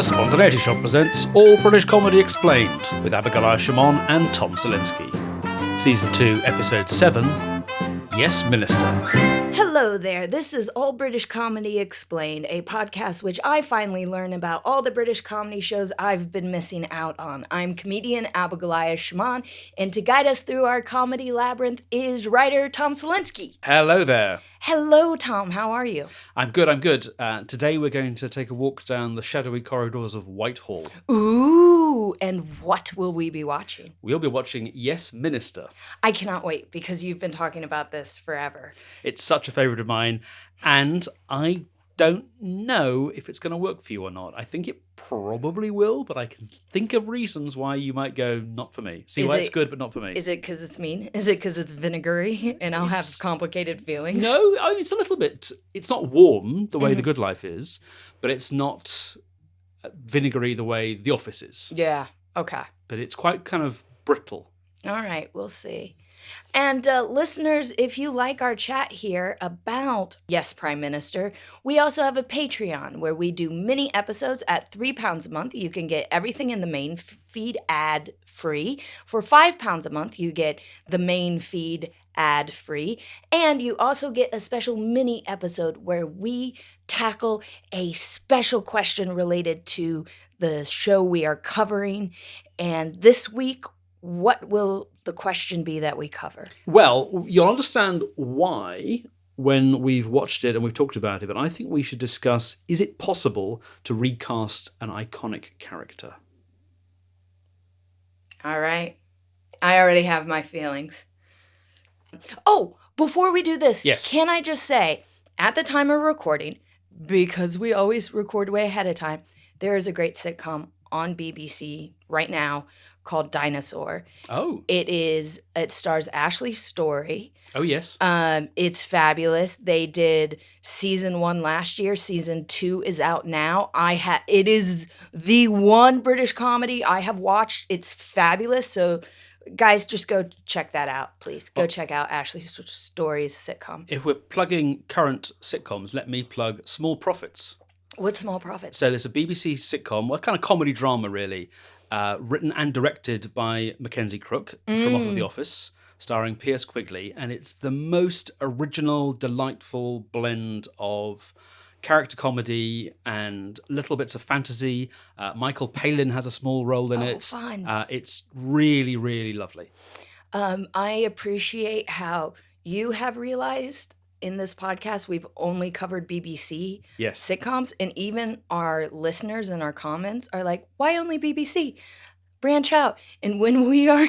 The Spontaneity Shop presents All British Comedy Explained with Abigoliah Schamaun and Tom Salinsky. Season 2, Episode 7, Yes Minister. Hello there, this is All British Comedy Explained, a podcast which I finally learn about all the British comedy shows I've been missing out on. I'm comedian Abigoliah Schamaun, and to guide us through our comedy labyrinth is writer Tom Salinsky. Hello there. Hello, Tom. How are you? I'm good. Today we're going to take a walk down the shadowy corridors of Whitehall. Ooh, and what will we be watching? We'll be watching Yes Minister. I cannot wait, because you've been talking about this forever. It's such a favourite of mine, and I don't know if it's going to work for you or not. I think it probably will, but I can think of reasons why you might go, not for me. See why it's good, but not for me. Is it because it's mean? Is it because it's vinegary and I'll have complicated feelings? No, I mean, it's a little bit, it's not warm the way The Good Life is, but it's not vinegary the way The Office is. Yeah, okay. But it's quite kind of brittle. All right, we'll see. And listeners, if you like our chat here about Yes, Prime Minister, we also have a Patreon where we do mini episodes at £3 a month. You can get everything in the main feed ad-free. For £5 a month, you get the main feed ad-free. And you also get a special mini episode where we tackle a special question related to the show we are covering. And this week, what will the question be that we cover? Well, you'll understand why when we've watched it and we've talked about it, but I think we should discuss, is it possible to recast an iconic character? All right. I already have my feelings. Oh, before we do this, yes. Can I just say, at the time of recording, because we always record way ahead of time, there is a great sitcom on BBC right now called Dinosaur. Oh. It stars Ashley Story. Oh, yes. It's fabulous. They did season 1 last year. Season 2 is out now. It is the one British comedy I have watched. It's fabulous. So guys, just go check that out, please. Go check out Ashley Story's sitcom. If we're plugging current sitcoms, let me plug Small Profits. What's Small Profits? So there's a BBC sitcom, well, kind of comedy drama, really, written and directed by Mackenzie Crook from Off of The Office, starring Piers Quigley, and it's the most original, delightful blend of character comedy and little bits of fantasy. Michael Palin has a small role in it. Fun. It's really, really lovely. I appreciate how you have realized in this podcast we've only covered BBC sitcoms, and even our listeners and our comments are like, why only BBC? Branch out. And when we are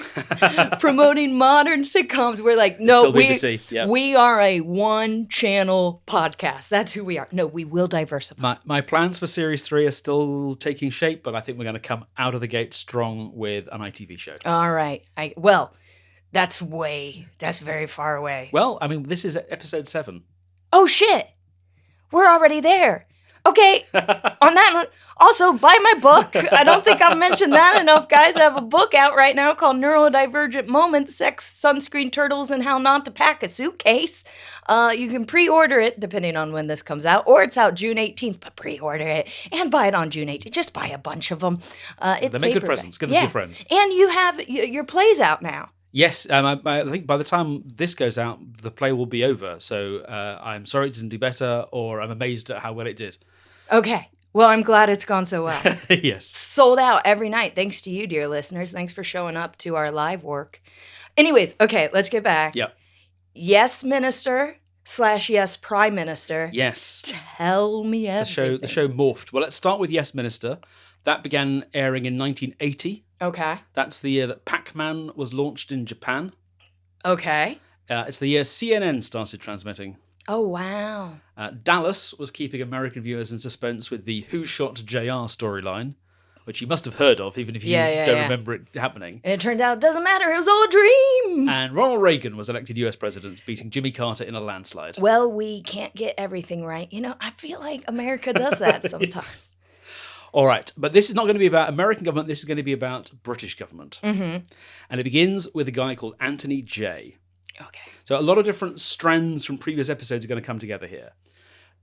promoting modern sitcoms, we're like, no, we are a one-channel podcast. That's who we are. No, we will diversify. My plans for Series 3 are still taking shape, but I think we're going to come out of the gate strong with an ITV show. All right. That's very far away. Well, I mean, this is episode 7. Oh, shit. We're already there. Okay, on that note, also buy my book. I don't think I've mentioned that enough, guys. I have a book out right now called Neurodivergent Moments, Sex, Sunscreen, Turtles, and How Not to Pack a Suitcase. You can pre-order it, depending on when this comes out, or it's out June 18th, but pre-order it and buy it on June 18th. Just buy a bunch of them. They make good presents. Give them to your friends. And you have your plays out now. Yes, I think by the time this goes out, the play will be over. So I'm sorry it didn't do better, or I'm amazed at how well it did. Okay. Well, I'm glad it's gone so well. Yes. Sold out every night. Thanks to you, dear listeners. Thanks for showing up to our live work. Anyways, okay, let's get back. Yep. Yes, Minister / Yes, Prime Minister. Yes. Tell me everything. The show morphed. Well, let's start with Yes, Minister. That began airing in 1980. Okay. That's the year that Pac-Man was launched in Japan. Okay. It's the year CNN started transmitting. Oh, wow. Dallas was keeping American viewers in suspense with the Who Shot JR storyline, which you must have heard of, even if you don't remember it happening. And it turned out it doesn't matter, it was all a dream. And Ronald Reagan was elected US president, beating Jimmy Carter in a landslide. Well, we can't get everything right. You know, I feel like America does that sometimes. Yes. All right, but this is not going to be about American government, this is going to be about British government. Mm-hmm. And it begins with a guy called Anthony Jay. Okay. So a lot of different strands from previous episodes are going to come together here.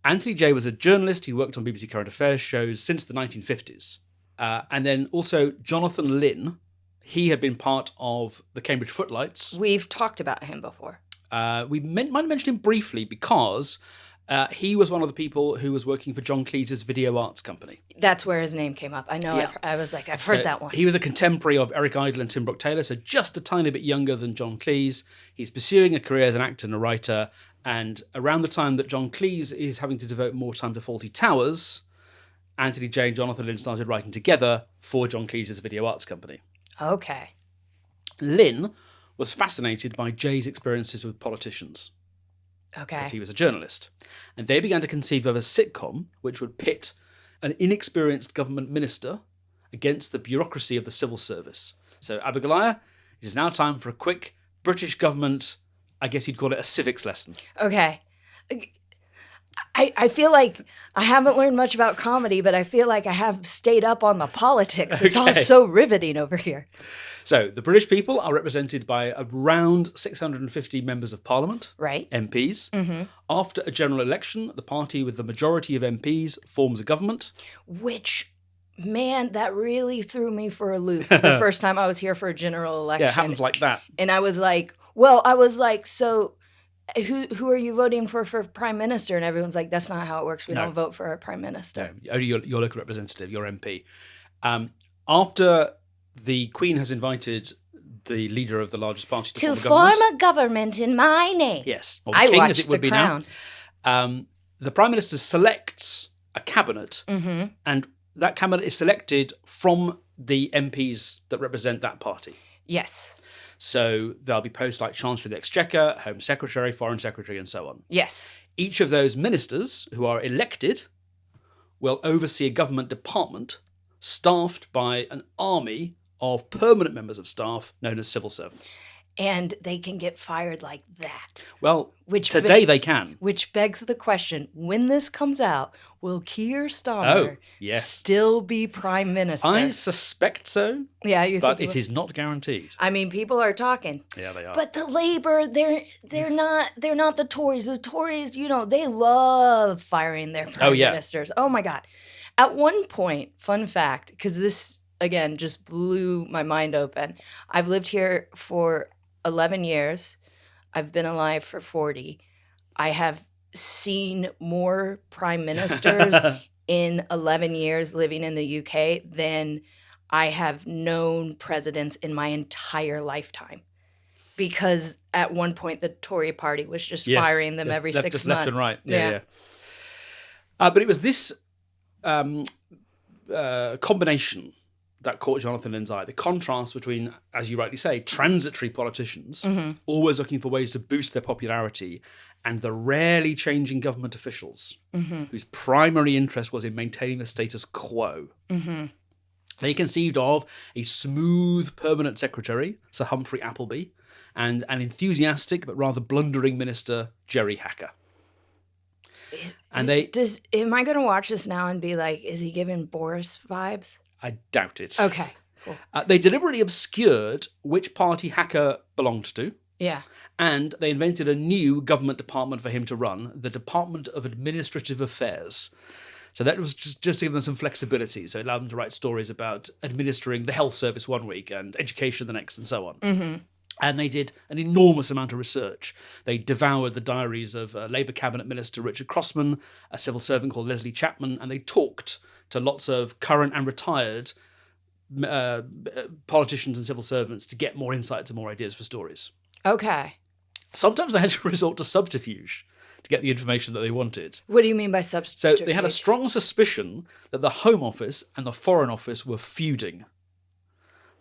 Anthony Jay was a journalist. He worked on BBC current affairs shows since the 1950s. And then also Jonathan Lynn. He had been part of the Cambridge Footlights. We've talked about him before. We might have mentioned him briefly because he was one of the people who was working for John Cleese's video arts company. That's where his name came up. I know. Yeah. I was like, I've heard that one. He was a contemporary of Eric Idle and Tim Brooke-Taylor, so just a tiny bit younger than John Cleese. He's pursuing a career as an actor and a writer, and around the time that John Cleese is having to devote more time to Fawlty Towers, Anthony Jay and Jonathan Lynn started writing together for John Cleese's video arts company. Okay. Lynn was fascinated by Jay's experiences with politicians. Okay. Because he was a journalist. And they began to conceive of a sitcom which would pit an inexperienced government minister against the bureaucracy of the civil service. So, Abigoliah, it is now time for a quick British government, I guess you'd call it a civics lesson. Okay. I feel like I haven't learned much about comedy, but I feel like I have stayed up on the politics. It's all so riveting over here. So, the British people are represented by around 650 members of parliament, right? MPs. Mm-hmm. After a general election, the party with the majority of MPs forms a government. Which, man, that really threw me for a loop the first time I was here for a general election. Yeah, it happens like that. And I was like, so who are you voting for prime minister? And everyone's like, that's not how it works. We don't vote for a prime minister. No, only your local representative, your MP. After the Queen has invited the leader of the largest party to form a government in my name. Yes. Or I watched The Crown. The Prime Minister selects a cabinet, and that cabinet is selected from the MPs that represent that party. Yes. So there'll be posts like Chancellor of the Exchequer, Home Secretary, Foreign Secretary, and so on. Yes. Each of those ministers who are elected will oversee a government department staffed by an army of permanent members of staff known as civil servants. And they can get fired like that. Well, today they can. Which begs the question, when this comes out, will Keir Starmer still be prime minister? I suspect so. Yeah, but it is not guaranteed. I mean, people are talking. Yeah, they are. But the Labour, they're not the Tories. The Tories, they love firing their prime ministers. Oh my God. At one point, fun fact, because this again just blew my mind open. I've lived here for 11 years. I've been alive for 40. I have seen more prime ministers in 11 years living in the UK than I have known presidents in my entire lifetime. Because at one point, the Tory party was just firing them every 6 months. Left and right. Yeah. But it was this combination that caught Jonathan Lynn's eye. The contrast between, as you rightly say, transitory politicians, always looking for ways to boost their popularity, and the rarely changing government officials, whose primary interest was in maintaining the status quo. They conceived of a smooth permanent secretary, Sir Humphrey Appleby, and an enthusiastic but rather blundering minister, Jerry Hacker. And am I going to watch this now and be like, is he giving Boris vibes? I doubt it. Okay, cool. They deliberately obscured which party Hacker belonged to. Yeah. And they invented a new government department for him to run, the Department of Administrative Affairs. So that was just to give them some flexibility. So it allowed them to write stories about administering the health service one week and education the next and so on. And they did an enormous amount of research. They devoured the diaries of Labour Cabinet Minister Richard Crossman, a civil servant called Leslie Chapman, and they talked to lots of current and retired politicians and civil servants to get more insights and more ideas for stories. Okay. Sometimes they had to resort to subterfuge to get the information that they wanted. What do you mean by subterfuge? So they had a strong suspicion that the Home Office and the Foreign Office were feuding.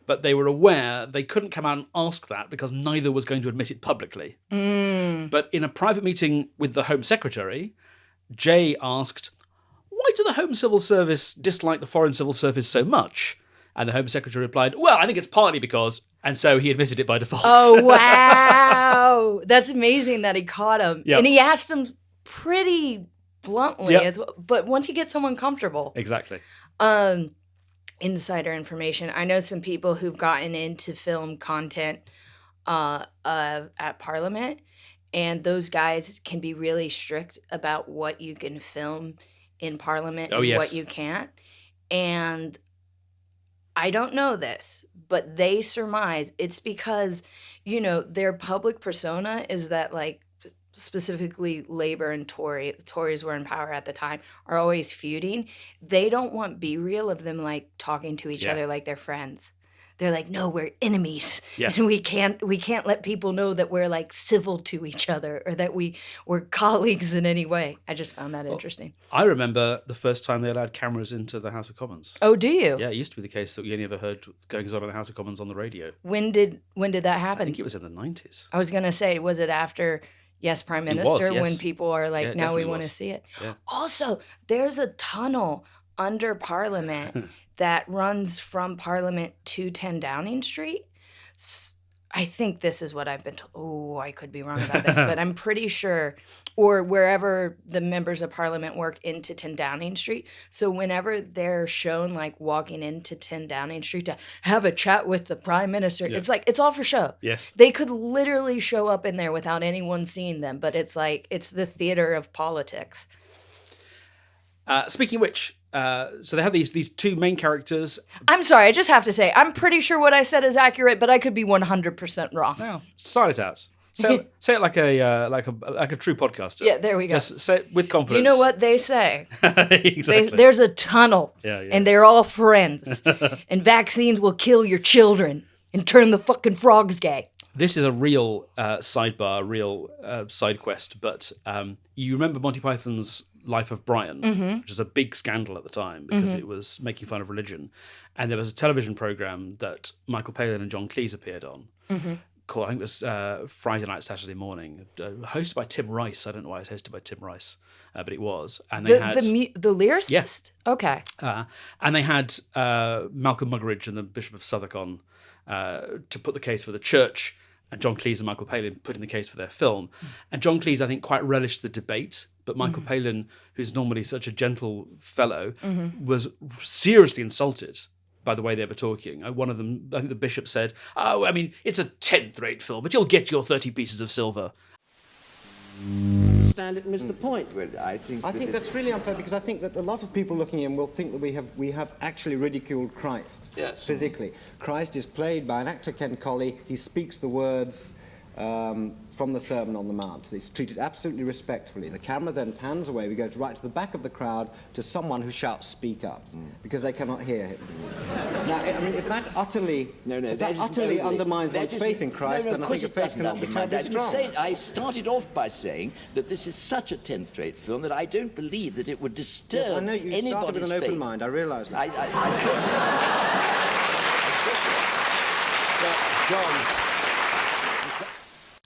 But they were aware they couldn't come out and ask that because neither was going to admit it publicly. But in a private meeting with the Home Secretary, Jay asked, why do the Home Civil Service dislike the Foreign Civil Service so much? And the Home Secretary replied, well, I think it's partly because... And so he admitted it by default. Oh, wow. That's amazing that he caught him. Yep. And he asked him pretty bluntly, as well, but once he gets someone comfortable. Exactly. Insider information. I know some people who've gotten into film content at Parliament, And those guys can be really strict about what you can film in Parliament and what you can't. And I don't know this, but they surmise it's because, their public persona is that, like, specifically Labour and Tories were in power at the time, are always feuding. They don't want B-reel of them, like, talking to each other like they're friends. They're like, no, we're enemies, and we can't let people know that we're, like, civil to each other or that we're colleagues in any way. I just found that interesting. I remember the first time they allowed cameras into the House of Commons. Oh, do you? Yeah, it used to be the case that we only ever heard goings on in the House of Commons on the radio. When did that happen? I think it was in the 90s. I was gonna say, was it after Yes, Prime Minister, when people are like, now we want to see it? Yeah. Also, there's a tunnel under Parliament that runs from Parliament to 10 Downing Street. I think this is what I've been told. Oh, I could be wrong about this, but I'm pretty sure, or wherever the members of Parliament work, into 10 Downing Street. So whenever they're shown, like, walking into 10 Downing Street to have a chat with the Prime Minister, it's like, it's all for show. Yes. They could literally show up in there without anyone seeing them, but it's like, it's the theater of politics. Speaking of which, so they have these two main characters. I'm sorry, I just have to say, I'm pretty sure what I said is accurate, but I could be 100% wrong. Now, start it out. Say it like a true podcaster. Yeah, there we go. Just say it with confidence. You know what they say? Exactly. There's a tunnel, and they're all friends, and vaccines will kill your children and turn the fucking frogs gay. This is a real sidebar, real side quest, but you remember Monty Python's Life of Brian, which was a big scandal at the time because it was making fun of religion. And there was a television program that Michael Palin and John Cleese appeared on called, I think it was Friday Night, Saturday Morning, hosted by Tim Rice. I don't know why it's hosted by Tim Rice, but it was. And they had the lyricist? Yes. Okay. And they had Malcolm Muggeridge and the Bishop of Southwark on to put the case for the church, and John Cleese and Michael Palin putting the case for their film. And John Cleese, I think, quite relished the debate, but Michael Palin, who's normally such a gentle fellow, was seriously insulted by the way they were talking. One of them, I think the bishop said, "Oh, I mean, it's a 10th-rate film, but you'll get your 30 pieces of silver." It missed the point. Well, I think that's really unfair, because I think that a lot of people looking in will think that we have actually ridiculed Christ physically. Christ is played by an actor, Ken Colley. He speaks the words from the Sermon on the Mount. He's treated absolutely respectfully. The camera then pans away. We go right to the back of the crowd to someone who shouts, "Speak up," because they cannot hear him. Now, I mean, if that utterly undermines one's faith in Christ, then I think a faith cannot be terribly strong. I started off by saying that this is such a 10th-rate film that I don't believe that it would disturb Yes, I know you anybody's started with an open faith. mind. I realise that. I certainly. John.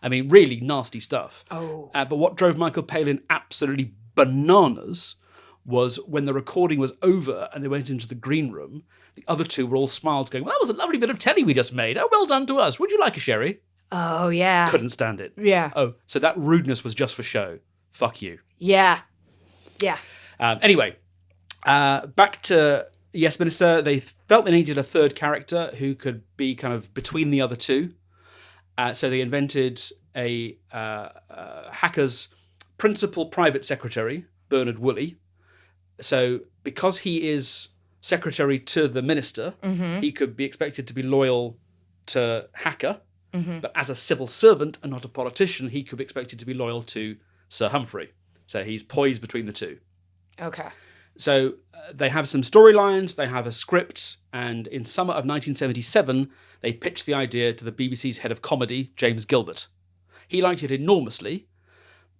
I mean, really nasty stuff. Oh. But what drove Michael Palin absolutely bananas was when the recording was over and they went into the green room, the other two were all smiles going, "Well, that was a lovely bit of telly we just made. Oh, well done to us. Would you like a sherry?" Oh, yeah. Couldn't stand it. Yeah. Oh, so that rudeness was just for show. Fuck you. Yeah. Yeah. Anyway, back to Yes Minister. They felt they needed a third character who could be kind of between the other two. So they invented a hacker's principal private secretary, Bernard Woolley. So because he is secretary to the minister, he could be expected to be loyal to Hacker. But as a civil servant and not a politician, he could be expected to be loyal to Sir Humphrey. So he's poised between the two. Okay. So they have some storylines, they have a script, and in summer of 1977, they pitched the idea to the BBC's head of comedy, James Gilbert. He liked it enormously,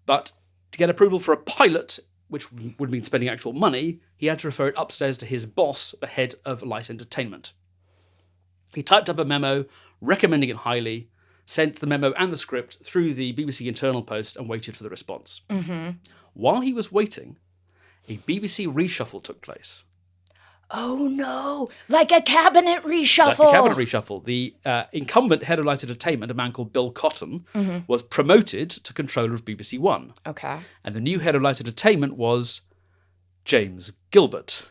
but to get approval for a pilot, which would mean spending actual money, he had to refer it upstairs to his boss, the head of light entertainment. He typed up a memo recommending it highly, sent the memo and the script through the BBC internal post, and waited for the response. While he was waiting, a BBC reshuffle took place. Oh, no. Like a cabinet reshuffle. Like a cabinet reshuffle. The incumbent head of light entertainment, a man called Bill Cotton, was promoted to controller of BBC One. Okay. And the new head of light entertainment was James Gilbert,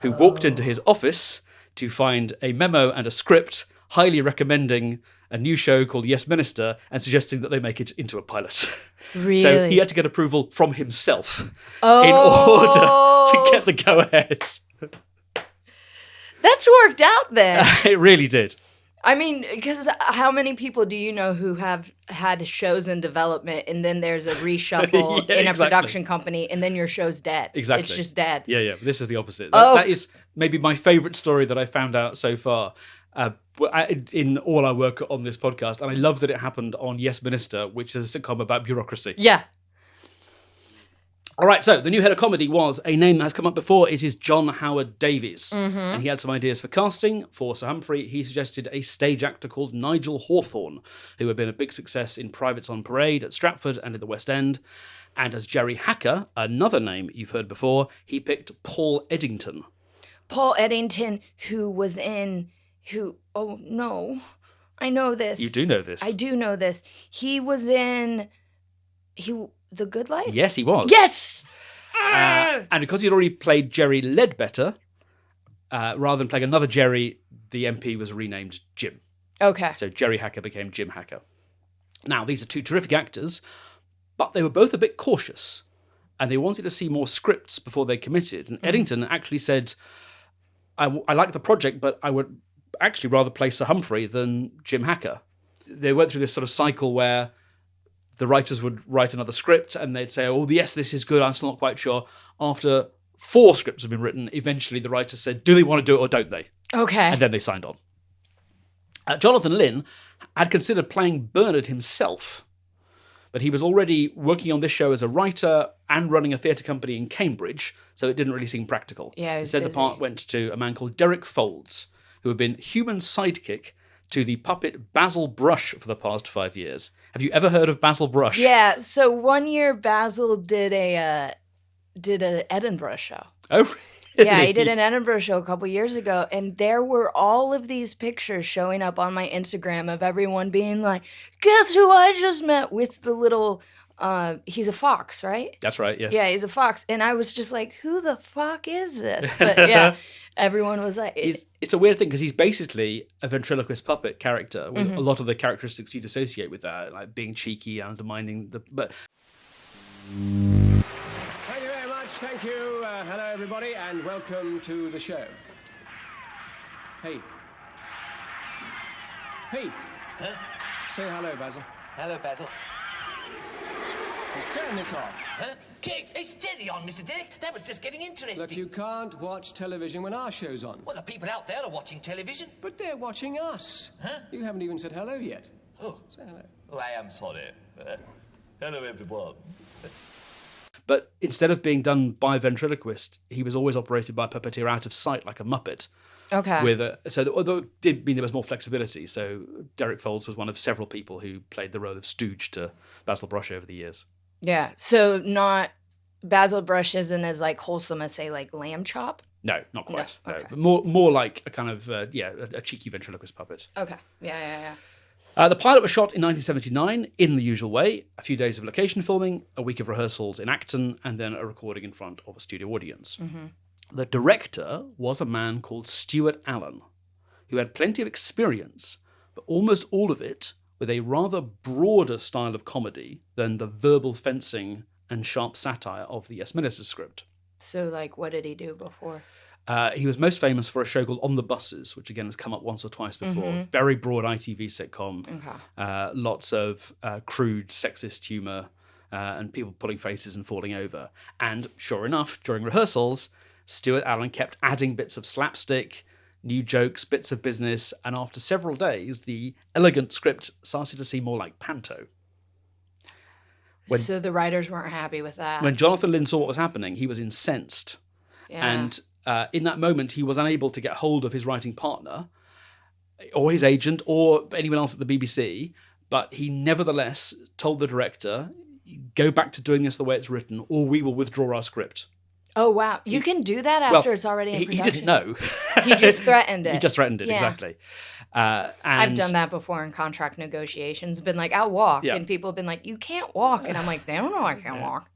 who walked into his office to find a memo and a script highly recommending a new show called Yes Minister and suggesting that they make it into a pilot. Really? So he had to get approval from himself in order to get the go-ahead. That's worked out then. It really did. I mean, because how many people do you know who have had shows in development and then there's a reshuffle in a production company and then your show's dead? Exactly. It's just dead. Yeah. This is the opposite. Oh. That is maybe my favourite story that I found out so far in all our work on this podcast. And I love that it happened on Yes Minister, which is a sitcom about bureaucracy. Yeah. All right, so the new head of comedy was a name that has come up before. It is John Howard Davies. And he had some ideas for casting. For Sir Humphrey, he suggested a stage actor called Nigel Hawthorne, who had been a big success in Privates on Parade at Stratford and in the West End. And as Jerry Hacker, another name you've heard before, he picked Paul Eddington. Paul Eddington, oh no, I know this. You do know this. I do know this. He was in The Good Life? Yes, he was. Yes! And because he'd already played Jerry Ledbetter, rather than playing another Jerry, the MP was renamed Jim. Okay. So Jerry Hacker became Jim Hacker. Now, these are two terrific actors, but they were both a bit cautious, and they wanted to see more scripts before they committed. And Eddington actually said, I like the project, but I would actually rather play Sir Humphrey than Jim Hacker. They went through this sort of cycle where the writers would write another script and they'd say, oh, yes, this is good, I'm still not quite sure. After 4 scripts had been written, eventually the writers said, do they want to do it or don't they? Okay. And then they signed on. Jonathan Lynn had considered playing Bernard himself, but he was already working on this show as a writer and running a theatre company in Cambridge, so it didn't really seem practical. Yeah, Instead, the part went to a man called Derek Folds, who had been human sidekick to the puppet Basil Brush for the past 5 years. Have you ever heard of Basil Brush? Yeah, so one year Basil did a Edinburgh show. Oh, really? Yeah, he did an Edinburgh show a couple years ago, and there were all of these pictures showing up on my Instagram of everyone being like, guess who I just met, with the little, he's a fox, right? That's right, yes. Yeah, he's a fox. And I was just like, who the fuck is this? But yeah, everyone was like... It's a weird thing because he's basically a ventriloquist puppet character with a lot of the characteristics you'd associate with that, like being cheeky, undermining the... But Thank you very much. Thank you. Hello, everybody, and welcome to the show. Pete. Pete. Huh? Say hello, Basil. Hello, Basil. Turn this off. Huh? It's steady on, Mr. Dick. That was just getting interesting. Look, you can't watch television when our show's on. Well, the people out there are watching television. But they're watching us. Huh? You haven't even said hello yet. Oh. Say hello. Oh, I am sorry. Hello, everyone. But instead of being done by a ventriloquist, he was always operated by a puppeteer out of sight, like a Muppet. Okay. Although it did mean there was more flexibility. So Derek Folds was one of several people who played the role of stooge to Basil Brush over the years. Yeah, so not... Basil Brush isn't as, like, wholesome as, say, like, Lamb Chop? No, not quite. No, No. okay. But more like a kind of, a cheeky ventriloquist puppet. Okay. Yeah. The pilot was shot in 1979 in the usual way, a few days of location filming, a week of rehearsals in Acton, and then a recording in front of a studio audience. The director was a man called Stuart Allen, who had plenty of experience, but almost all of it with a rather broader style of comedy than the verbal fencing and sharp satire of the Yes Minister script. So, like, what did he do before? He was most famous for a show called On the Buses, which again has come up once or twice before. Very broad ITV sitcom. Okay. Lots of crude sexist humour and people pulling faces and falling over. And sure enough, during rehearsals, Stuart Allen kept adding bits of slapstick, new jokes, bits of business, and after several days, the elegant script started to seem more like panto. So the writers weren't happy with that. When Jonathan Lynn saw what was happening, he was incensed. Yeah. And in that moment, he was unable to get hold of his writing partner or his agent or anyone else at the BBC, but he nevertheless told the director, go back to doing this the way it's written, or we will withdraw our script. Oh, wow. You can do that after it's already in He production? didn't know. He just threatened it. He just threatened it, Yeah. exactly. I've done that before in contract negotiations. Been like, I'll walk. Yeah. And people have been like, you can't walk. And I'm like, they don't know I can't walk.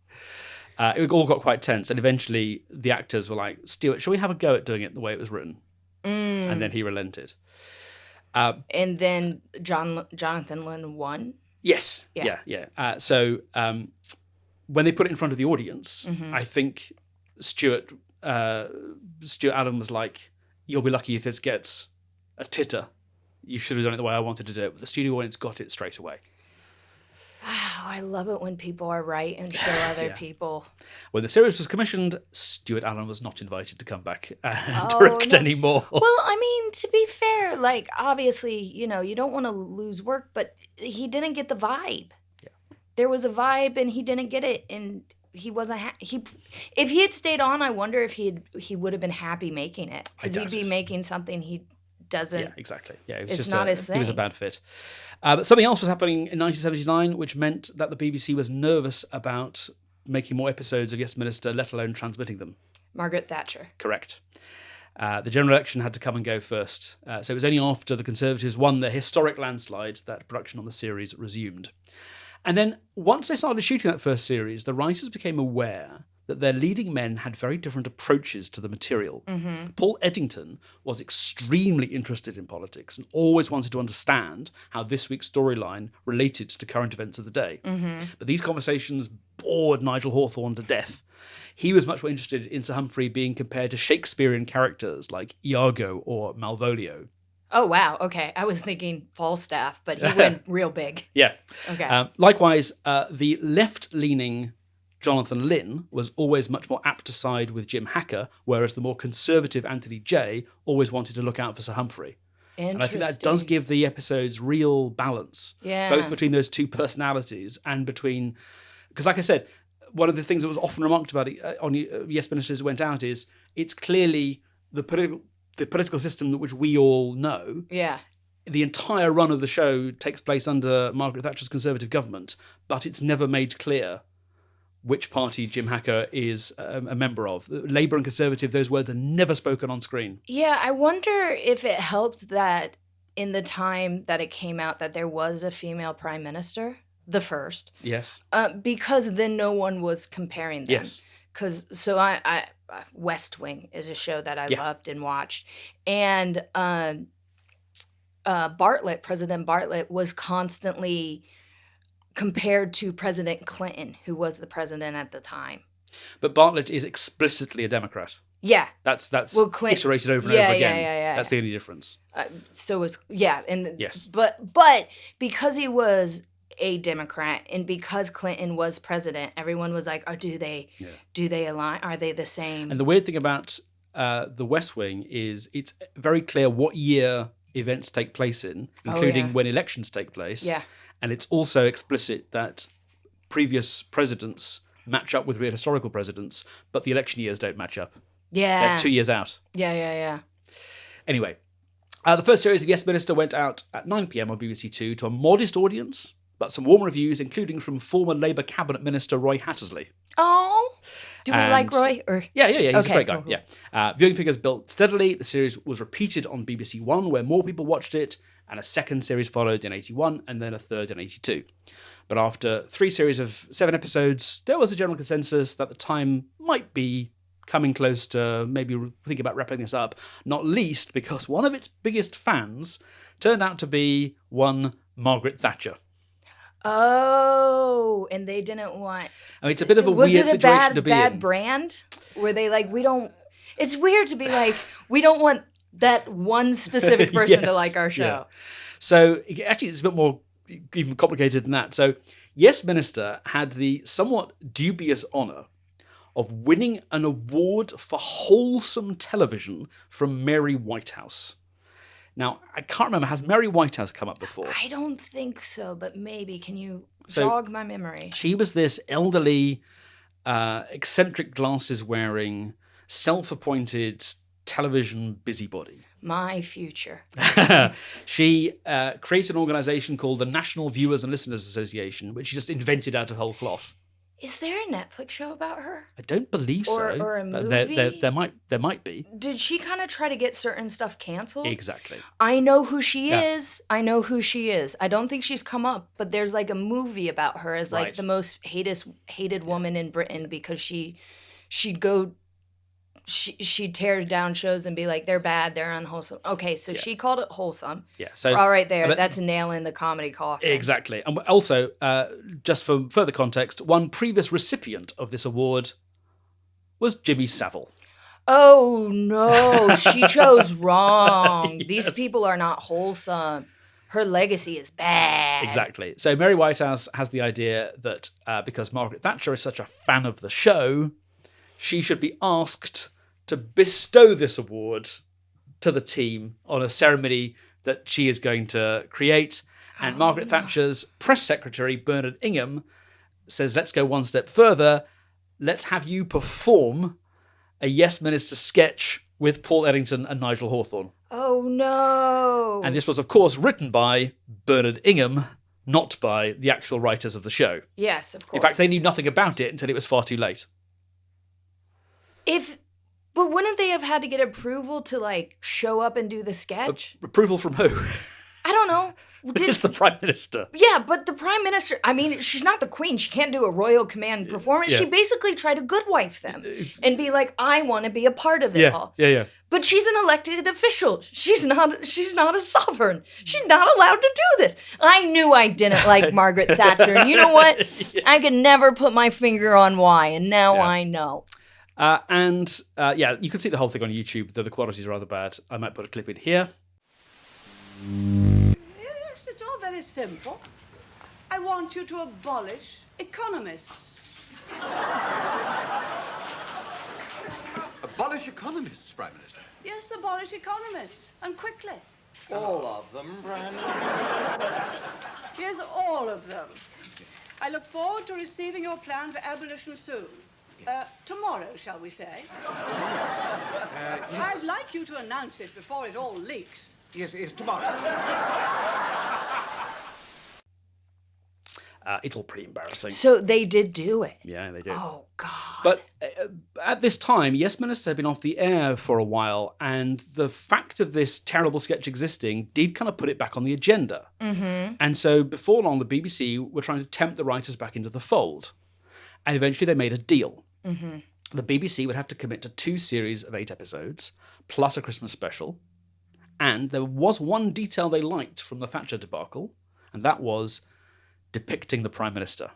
It all got quite tense, and eventually the actors were like, Stuart, shall we have a go at doing it the way it was written? And then he relented. And then Jonathan Lynn won. Yes. Yeah. So when they put it in front of the audience, I think Stuart Adam was like, "You'll be lucky if this gets a titter. You should have done it the way I wanted to do it." But the studio audience got it straight away. Wow, I love it when people are right and show other people. When the series was commissioned, Stuart Allen was not invited to come back and direct anymore. Well, I mean, to be fair, like, obviously, you don't want to lose work, but he didn't get the vibe. Yeah. There was a vibe and he didn't get it, and he wasn't if he had stayed on, I wonder if he would have been happy making it, because he'd be making something he doesn't. Yeah, exactly. Yeah, it was it's not his thing. He was a bad fit. But something else was happening in 1979, which meant that the BBC was nervous about making more episodes of Yes Minister, let alone transmitting them. Margaret Thatcher. Correct. The general election had to come and go first. So it was only after the Conservatives won their historic landslide that production on the series resumed. And then once they started shooting that first series, the writers became aware that their leading men had very different approaches to the material. Paul Eddington was extremely interested in politics and always wanted to understand how this week's storyline related to current events of the day. But these conversations bored Nigel Hawthorne to death. He was much more interested in Sir Humphrey being compared to Shakespearean characters like Iago or Malvolio. Oh, wow. Okay. I was thinking Falstaff, but he went real big. Yeah. Okay. Likewise, the left-leaning Jonathan Lynn was always much more apt to side with Jim Hacker, whereas the more conservative Anthony Jay always wanted to look out for Sir Humphrey. And I think that does give the episodes real balance, both between those two personalities and between... Because like I said, one of the things that was often remarked about on Yes Ministers Went Out is it's clearly the political system which we all know. Yeah. The entire run of the show takes place under Margaret Thatcher's Conservative government, but it's never made clear which party Jim Hacker is a member of. Labour and Conservative, those words are never spoken on screen. Yeah, I wonder if it helped that in the time that it came out that there was a female prime minister, the first. Yes. Because then no one was comparing them. Yes. So I West Wing is a show that I loved and watched. And President Bartlett was constantly compared to President Clinton, who was the president at the time. But Bartlett is explicitly a Democrat. Yeah. That's iterated over and over again. Yeah. That's the only difference. Yes. But because he was a Democrat and because Clinton was president, everyone was like, do they align? Are they the same? And the weird thing about the West Wing is it's very clear what year events take place in, including when elections take place. Yeah. And it's also explicit that previous presidents match up with real historical presidents, but the election years don't match up. Yeah. They're 2 years out. Yeah. Anyway, the first series of Yes Minister went out at 9 p.m. on BBC Two to a modest audience, but some warm reviews, including from former Labour Cabinet Minister Roy Hattersley. Oh, do we like Roy? Or Yeah, he's a great guy. Cool. Yeah, viewing figures built steadily. The series was repeated on BBC One, where more people watched it, and a second series followed in 81, and then a third in 82. But after 3 series of 7 episodes, there was a general consensus that the time might be coming close to maybe thinking about wrapping this up, not least because one of its biggest fans turned out to be one Margaret Thatcher. Oh, and they didn't want... I mean, it's a bit of a weird situation to be in. Was it a bad brand? Where they like, we don't... It's weird to be like, we don't want that one specific person to like our show. Yeah. So actually, it's a bit more even complicated than that. So Yes Minister had the somewhat dubious honour of winning an award for wholesome television from Mary Whitehouse. Now, I can't remember, has Mary Whitehouse come up before? I don't think so, but maybe. Can you jog my memory? She was this elderly, eccentric glasses-wearing, self-appointed television busybody. My future. She created an organisation called the National Viewers and Listeners Association, which she just invented out of whole cloth. Is there a Netflix show about her? I don't believe so. Or a movie? There might be. Did she kind of try to get certain stuff canceled? Exactly. I know who she is. I don't think she's come up, but there's like a movie about her as like the most hated woman in Britain because she'd go she tears down shows and be like, they're bad, they're unwholesome. Okay, so she called it wholesome. Yeah. So all right, that's a nail in the comedy coffin. Exactly. And also, just for further context, one previous recipient of this award was Jimmy Savile. Oh no, she chose wrong. Yes. These people are not wholesome. Her legacy is bad. Exactly. So Mary Whitehouse has the idea that because Margaret Thatcher is such a fan of the show, she should be asked to bestow this award to the team on a ceremony that she is going to create. And Margaret Thatcher's press secretary, Bernard Ingham, says, let's go one step further. Let's have you perform a Yes Minister sketch with Paul Eddington and Nigel Hawthorne. Oh no. And this was, of course, written by Bernard Ingham, not by the actual writers of the show. Yes, of course. In fact, they knew nothing about it until it was far too late. But wouldn't they have had to get approval to like show up and do the sketch? Approval from who? I don't know. It's the Prime Minister. Yeah, but the Prime Minister, I mean, she's not the Queen. She can't do a royal command performance. Yeah. She basically tried to goodwife them and be like, I want to be a part of it all. Yeah. But she's an elected official. She's not a sovereign. She's not allowed to do this. I knew I didn't like Margaret Thatcher. And you know what? Yes. I could never put my finger on why, and now I know. You can see the whole thing on YouTube, though the quality is rather bad. I might put a clip in here. Yes, it's all very simple. I want you to abolish economists. Abolish economists, Prime Minister? Yes, abolish economists, and quickly. All of them, Prime Minister? Yes, all of them. I look forward to receiving your plan for abolition soon. Tomorrow, shall we say? I'd like you to announce it before it all leaks. Yes, tomorrow. It's all pretty embarrassing. So they did do it. Yeah, they did. Oh, God. But at this time, Yes Minister had been off the air for a while, and the fact of this terrible sketch existing did kind of put it back on the agenda. Mm-hmm. And so before long, the BBC were trying to tempt the writers back into the fold. And eventually they made a deal. Mm-hmm. The BBC would have to commit to 2 series of 8 episodes, plus a Christmas special. And there was one detail they liked from the Thatcher debacle, and that was depicting the Prime Minister.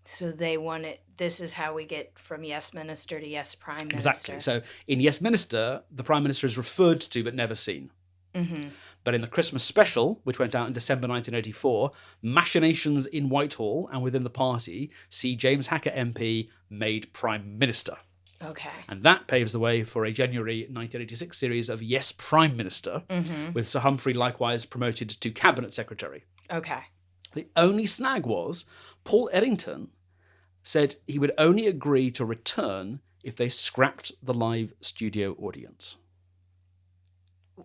So they wanted, this is how we get from Yes Minister to Yes Prime Minister. Exactly. So in Yes Minister, the Prime Minister is referred to but never seen. Mm-hmm. But in the Christmas special, which went out in December 1984, machinations in Whitehall and within the party see James Hacker MP made Prime Minister. Okay. And that paves the way for a January 1986 series of Yes Prime Minister, with Sir Humphrey likewise promoted to Cabinet Secretary. Okay. The only snag was Paul Eddington said he would only agree to return if they scrapped the live studio audience.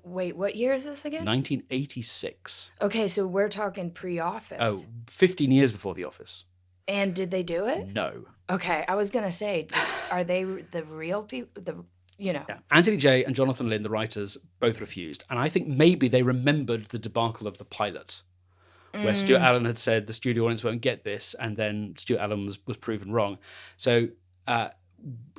Wait, what year is this again? 1986. Okay, so we're talking pre-Office. Oh, 15 years before The Office. And did they do it? No. Okay, I was going to say, are they the real people? Yeah. Anthony Jay and Jonathan Lynn, the writers, both refused. And I think maybe they remembered the debacle of the pilot, where Stuart Allen had said the studio audience won't get this, and then Stuart Allen was proven wrong. So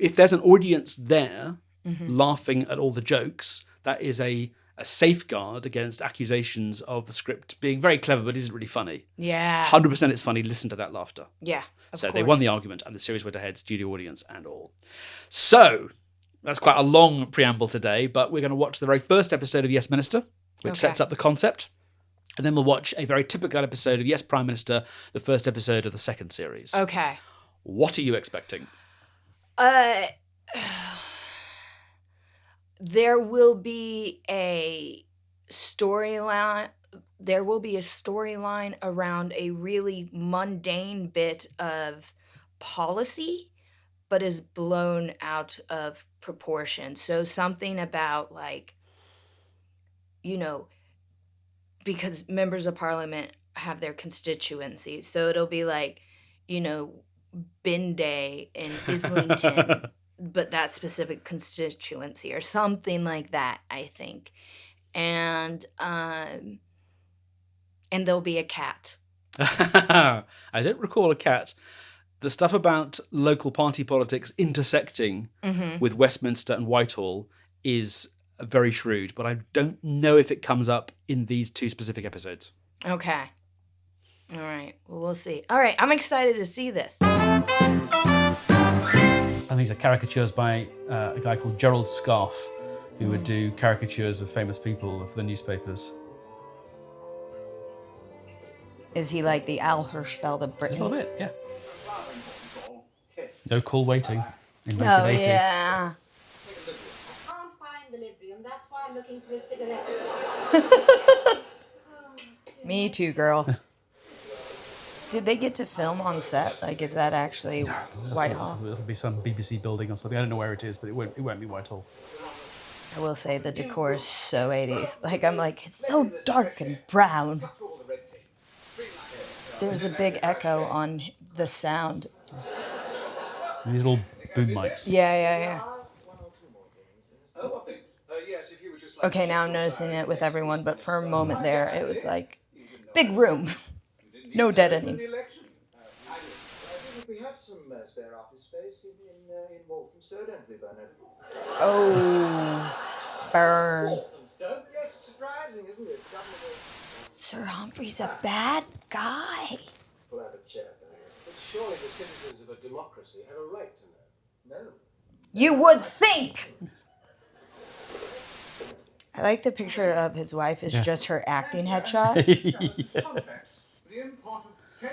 if there's an audience there laughing at all the jokes, that is a safeguard against accusations of the script being very clever but isn't really funny. Yeah. 100% it's funny. Listen to that laughter. Yeah, So they won the argument, and the series went ahead, studio audience and all. So that's quite a long preamble today, but we're going to watch the very first episode of Yes Minister, which sets up the concept. And then we'll watch a very typical episode of Yes Prime Minister, the first episode of the second series. Okay. What are you expecting? There will be a storyline. There will be a storyline around a really mundane bit of policy, but is blown out of proportion. So something about because members of parliament have their constituencies. So it'll be Bin Day in Islington, but that specific constituency or something like that, I think. And there'll be a cat. I don't recall a cat. the stuff about local party politics intersecting with Westminster and Whitehall is very shrewd, but I don't know if it comes up in these two specific episodes. Okay. All right. Well, we'll see. All right. I'm excited to see this. And these are caricatures by a guy called Gerald Scarfe, who would do caricatures of famous people of the newspapers. Is he like the Al Hirschfeld of A Britain? little bit, yeah. No call waiting in Oh, 1980. yeah. I can't find the Librium, that's why I'm looking for a cigarette. Me too, girl. Did they get to film on set? Like, is that actually Whitehall? It'll be some BBC building or something. I don't know where it is, but it won't be Whitehall. I will say the decor is so 80s. Like, I'm like, it's so dark and brown. There's a big echo on the sound. And these little boom mics. Yeah. Okay, now I'm noticing it with everyone, but for a moment there, it was like, big room. No deadening. We have some spare office space in Walthamstow, don't we, Bernard? Oh, burn. Walthamstow? Yes, it's surprising, isn't it? Sir Humphrey's a bad guy. We'll have a chair, Bernard. But surely the citizens of a democracy have a right to know. No. You would think. I like the picture of his wife is just her acting headshot. Yes. The import of 10.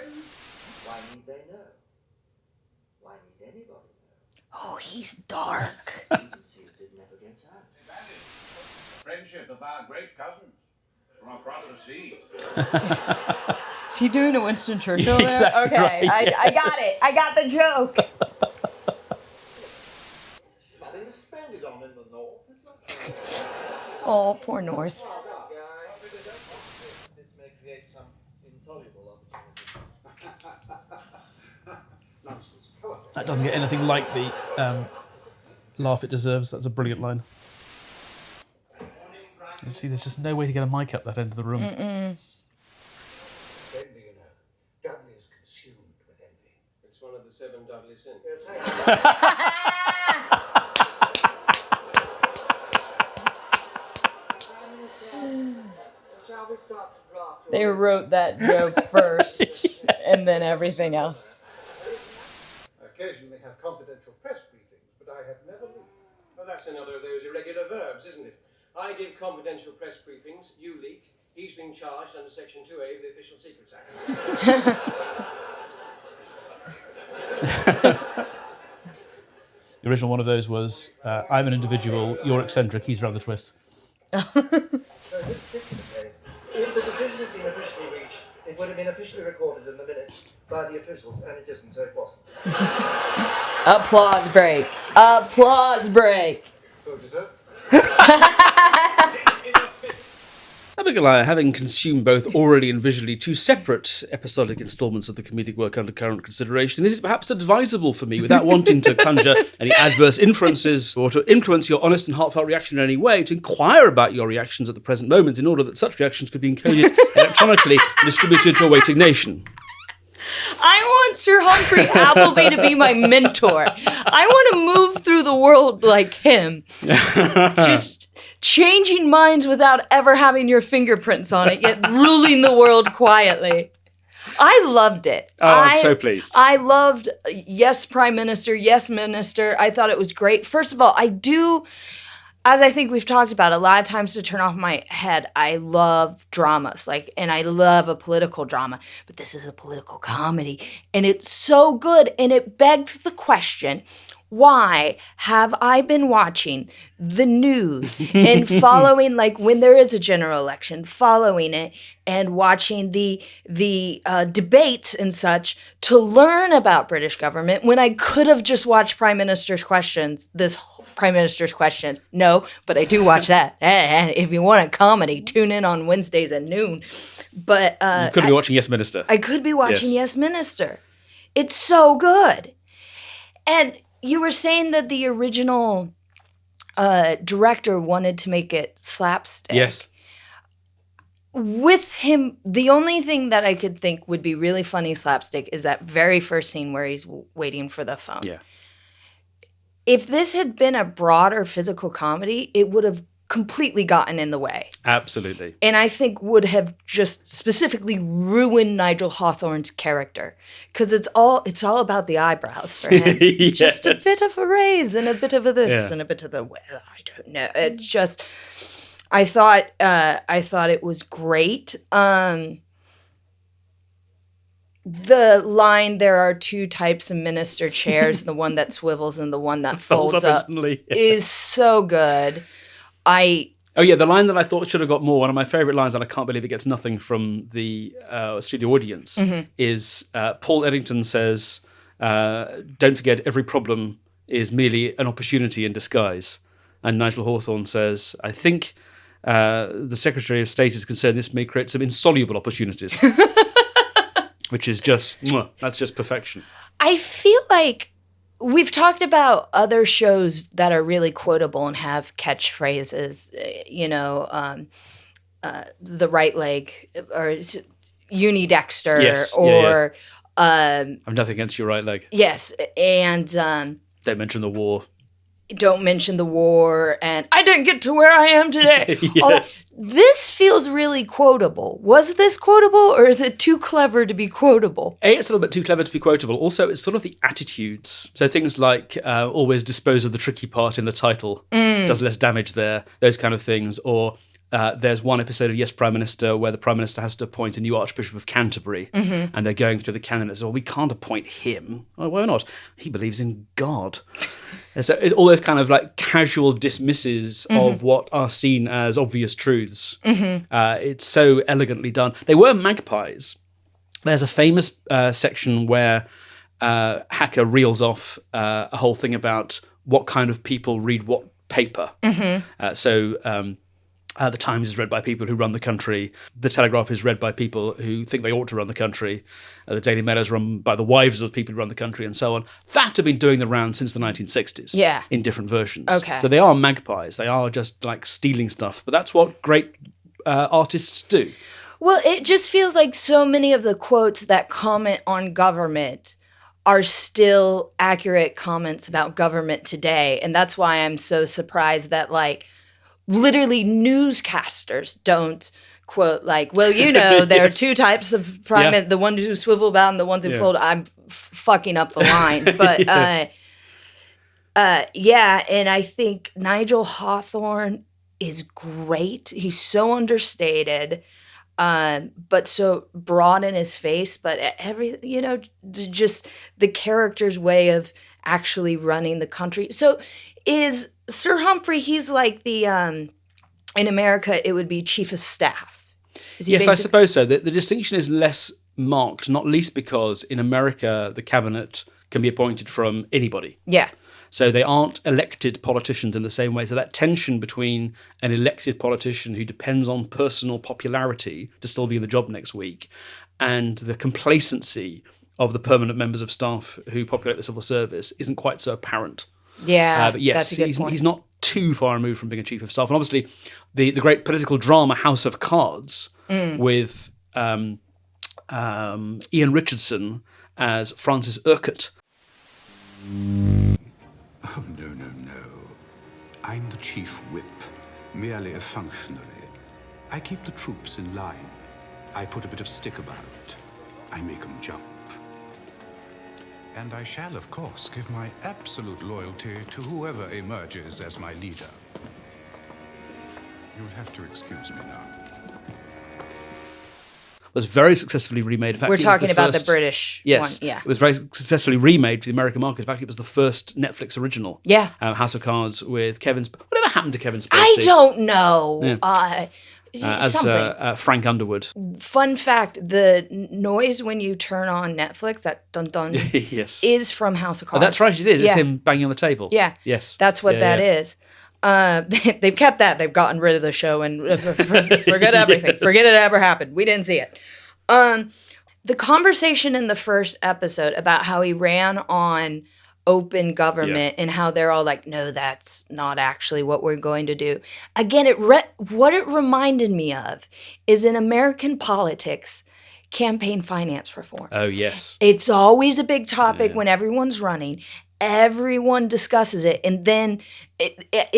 Why need they know? Why need anybody know? Oh, he's dark. You can see it never gets out. Friendship of our great cousins from across the sea. Is he doing a Winston Churchill there? Exactly Okay, right, I got it. I got the joke. Nothing to spend it on in the north, is there? Oh, poor North. This may create some insoluble opportunity. Nonsense. That doesn't get anything like the laugh it deserves. That's a brilliant line. You see, there's just no way to get a mic up that end of the room. Envy, you know. Dudley is consumed with envy. It's one of the 7 Dudley sins. Yes, Shall we start to draft? They wrote that joke first, and then everything else. I occasionally have confidential press briefings, but I have never leaked. Well, that's another of those irregular verbs, isn't it? I give confidential press briefings, you leak. He's been charged under Section 2A of the Official Secrets Act. The original one of those was, I'm an individual, you're eccentric, he's round the twist. So in this particular case, if the decision had been officially reached, it would have been officially recorded in the minutes by the officials, and it isn't, so it wasn't. Applause break. Applause break. Told you so. Abigoliah, having consumed both orally and visually 2 separate episodic instalments of the comedic work under current consideration, is it perhaps advisable for me, without wanting to conjure any adverse inferences or to influence your honest and heartfelt reaction in any way, to inquire about your reactions at the present moment in order that such reactions could be encoded electronically and distributed to a waiting nation? I want Sir Humphrey Appleby to be my mentor. I want to move through the world like him. Just changing minds without ever having your fingerprints on it, yet ruling the world quietly. I loved it. Oh, I'm so pleased. I loved Yes, Prime Minister, Yes, Minister. I thought it was great. First of all, I do, as I think we've talked about, a lot of times to turn off my head, I love dramas, and I love a political drama, but this is a political comedy, and it's so good, and it begs the question, why have I been watching the news and following, when there is a general election, following it and watching the debates and such to learn about British government when I could have just watched Prime Minister's Questions, Prime Minister's Questions. No, but I do watch that. If you want a comedy, tune in on Wednesdays at noon. But You could be watching Yes Minister. I could be watching Yes Minister. It's so good. And you were saying that the original director wanted to make it slapstick. Yes. with him, the only thing that I could think would be really funny slapstick is that very first scene where he's waiting for the phone. Yeah. If this had been a broader physical comedy, it would have completely gotten in the way. Absolutely. And I think would have just specifically ruined Nigel Hawthorne's character. Because it's all about the eyebrows for him. Yes. Just a bit of a raise and a bit of a this Yeah. and a bit of the, well, I don't know. It just, I thought it was great. The line, there are two types of minister chairs, the one that swivels and the one that folds up instantly. is so good. Oh yeah, the line that I thought should have got more, one of my favourite lines, and I can't believe it gets nothing from the studio audience, is Paul Eddington says, don't forget every problem is merely an opportunity in disguise. And Nigel Hawthorne says, I think the Secretary of State is concerned this may create some insoluble opportunities. Which is just, that's just perfection. I feel like we've talked about other shows that are really quotable and have catchphrases, the right leg or Unidexter, Yes, or I've nothing against your right leg. yes, and Don't mention the war. don't mention the war, and I didn't get to where I am today. All that- Yes. This feels really quotable. Was this quotable, or is it too clever to be quotable? A, it's a little bit too clever to be quotable. Also, it's sort of the attitudes. So things like always dispose of the tricky part in the title, does less damage there, those kind of things. Or there's one episode of Yes, Prime Minister where the Prime Minister has to appoint a new Archbishop of Canterbury, and they're going through the candidates. Well, we can't appoint him. Oh, why not? He believes in God. And so it's all those kind of like casual dismisses of what are seen as obvious truths. It's so elegantly done. They were magpies. There's a famous section where Hacker reels off a whole thing about what kind of people read what paper. The Times is read by people who run the country. The Telegraph is read by people who think they ought to run the country. The Daily Mail is run by the wives of people who run the country, and so on. That have been doing the round since the 1960s. Yeah. In different versions. Okay. So they are magpies. They are just like stealing stuff. But that's what great artists do. Well, it just feels like so many of the quotes that comment on government are still accurate comments about government today. And that's why I'm so surprised that, like, literally newscasters don't quote, like, well, there are two types of prime, the ones who swivel about and the ones who fold. I'm fucking up the line. But, and I think Nigel Hawthorne is great. He's so understated. But so broad in his face, but just the character's way of actually running the country. So is Sir Humphrey, he's like the, in America, it would be chief of staff. Yes, I suppose so. The distinction is less marked, not least because in America, the cabinet can be appointed from anybody. Yeah. So they aren't elected politicians in the same way. So that tension between an elected politician who depends on personal popularity to still be in the job next week and the complacency of the permanent members of staff who populate the civil service isn't quite so apparent. Yeah, but yes, that's a good point. He's not too far removed from being a chief of staff. And obviously the great political drama House of Cards with Ian Richardson as Francis Urquhart. Oh, no. I'm the chief whip, merely a functionary. I keep the troops in line. I put a bit of stick about it. I make them jump. And I shall, of course, give my absolute loyalty to whoever emerges as my leader. You'll have to excuse me now. Was very successfully remade. In fact, we're it was talking the about first, the British yes, one. Yeah. It was very successfully remade for the American market. In fact, it was the first Netflix original. Yeah. House of Cards with Kevin. Whatever happened to Kevin Spacey? I don't know. Yeah. As Frank Underwood. Fun fact: the noise when you turn on Netflix, that dun dun, yes, is from House of Oh, Cards. that's right. It is. It's him banging on the table. Yeah. Yes. That's what that is. They've kept that. They've gotten rid of the show and forget everything. Yes. Forget it ever happened. We didn't see it. The conversation in the first episode about how he ran on open government and how they're all like, no, that's not actually what we're going to do. Again, what it reminded me of is in American politics, campaign finance reform. Oh, yes. It's always a big topic when everyone's running. Everyone discusses it, and then it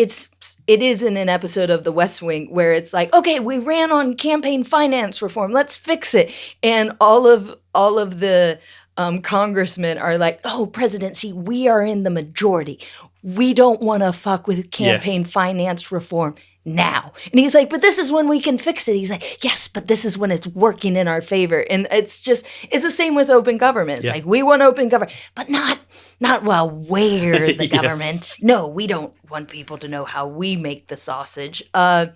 is in an episode of The West Wing where it's like, okay, we ran on campaign finance reform, let's fix it, and all of the congressmen are like, oh, presidency, we are in the majority. We don't want to fuck with campaign finance reform now. And he's like, but this is when we can fix it. He's like, yes, but this is when it's working in our favor. And it's the same with open government. It's like, we want open government, but not well, where the government. No, we don't want people to know how we make the sausage. I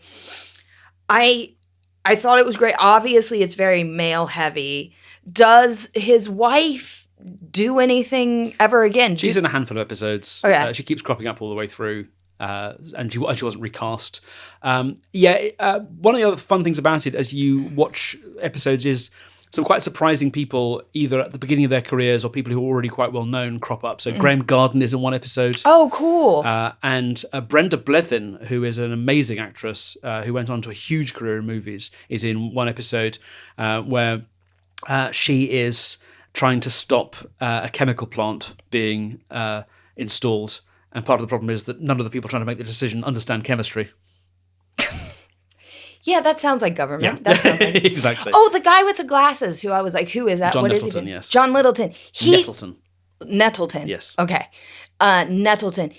thought it was great. Obviously, it's very male heavy. Does his wife do anything ever again? She's in a handful of episodes. Okay. She keeps cropping up all the way through. And she wasn't recast. One of the other fun things about it as you watch episodes is some quite surprising people, either at the beginning of their careers or people who are already quite well known, crop up. So Graham Garden is in one episode. Oh, cool. And Brenda Blethyn, who is an amazing actress who went on to a huge career in movies, is in one episode where she is trying to stop a chemical plant being installed. And part of the problem is that none of the people trying to make the decision understand chemistry. Yeah, that sounds like government. Yeah. That sounds like... Exactly. Oh, the guy with the glasses who I was like, who is that? John What Nettleton, is he? yes. John Littleton. Nettleton. Yes. Yes. Okay. Nettleton.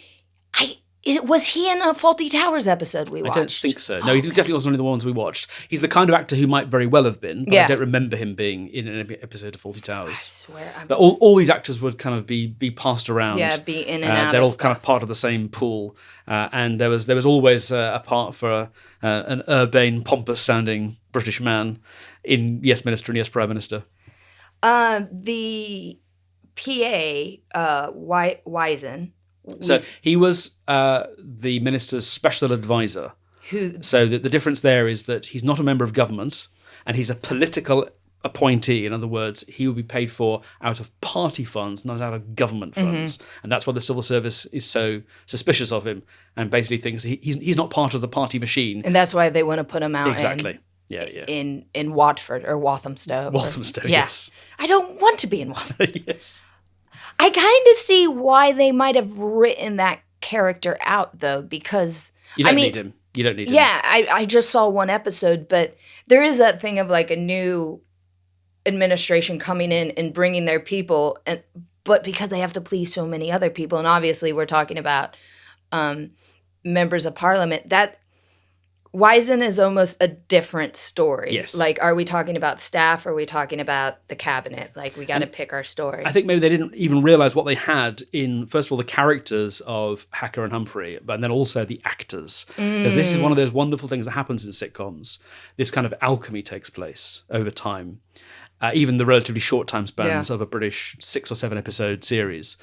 Was he in a Faulty Towers episode we watched? I don't think so. No, he definitely wasn't one of the ones we watched. He's the kind of actor who might very well have been, but I don't remember him being in an episode of Faulty Towers. I swear. But all these actors would kind of be passed around. Yeah, be in and out They're of all kind of part of the same pool. And there was always a part for an urbane, pompous-sounding British man in Yes Minister and Yes Prime Minister. The PA, Wiesen. So he was the minister's special advisor. So the difference there is that he's not a member of government and he's a political appointee. In other words, he will be paid for out of party funds, not out of government funds. And that's why the civil service is so suspicious of him and basically thinks he's not part of the party machine. And that's why they want to put him out exactly. in Watford or Walthamstow. Walthamstow, yes. I don't want to be in Walthamstow. Yes. I kind of see why they might have written that character out, though, because... You don't need him. You don't need him. Yeah, I just saw one episode, but there is that thing of like a new administration coming in and bringing their people, but because they have to please so many other people, and obviously we're talking about members of parliament, that Wiesen is almost a different story. Yes. Like, are we talking about staff? Or are we talking about the cabinet? Like, we got to pick our story. I think maybe they didn't even realize what they had in, first of all, the characters of Hacker and Humphrey, but then also the actors. Because this is one of those wonderful things that happens in sitcoms. This kind of alchemy takes place over time. Even the relatively short time spans of a British 6 or 7 episode series.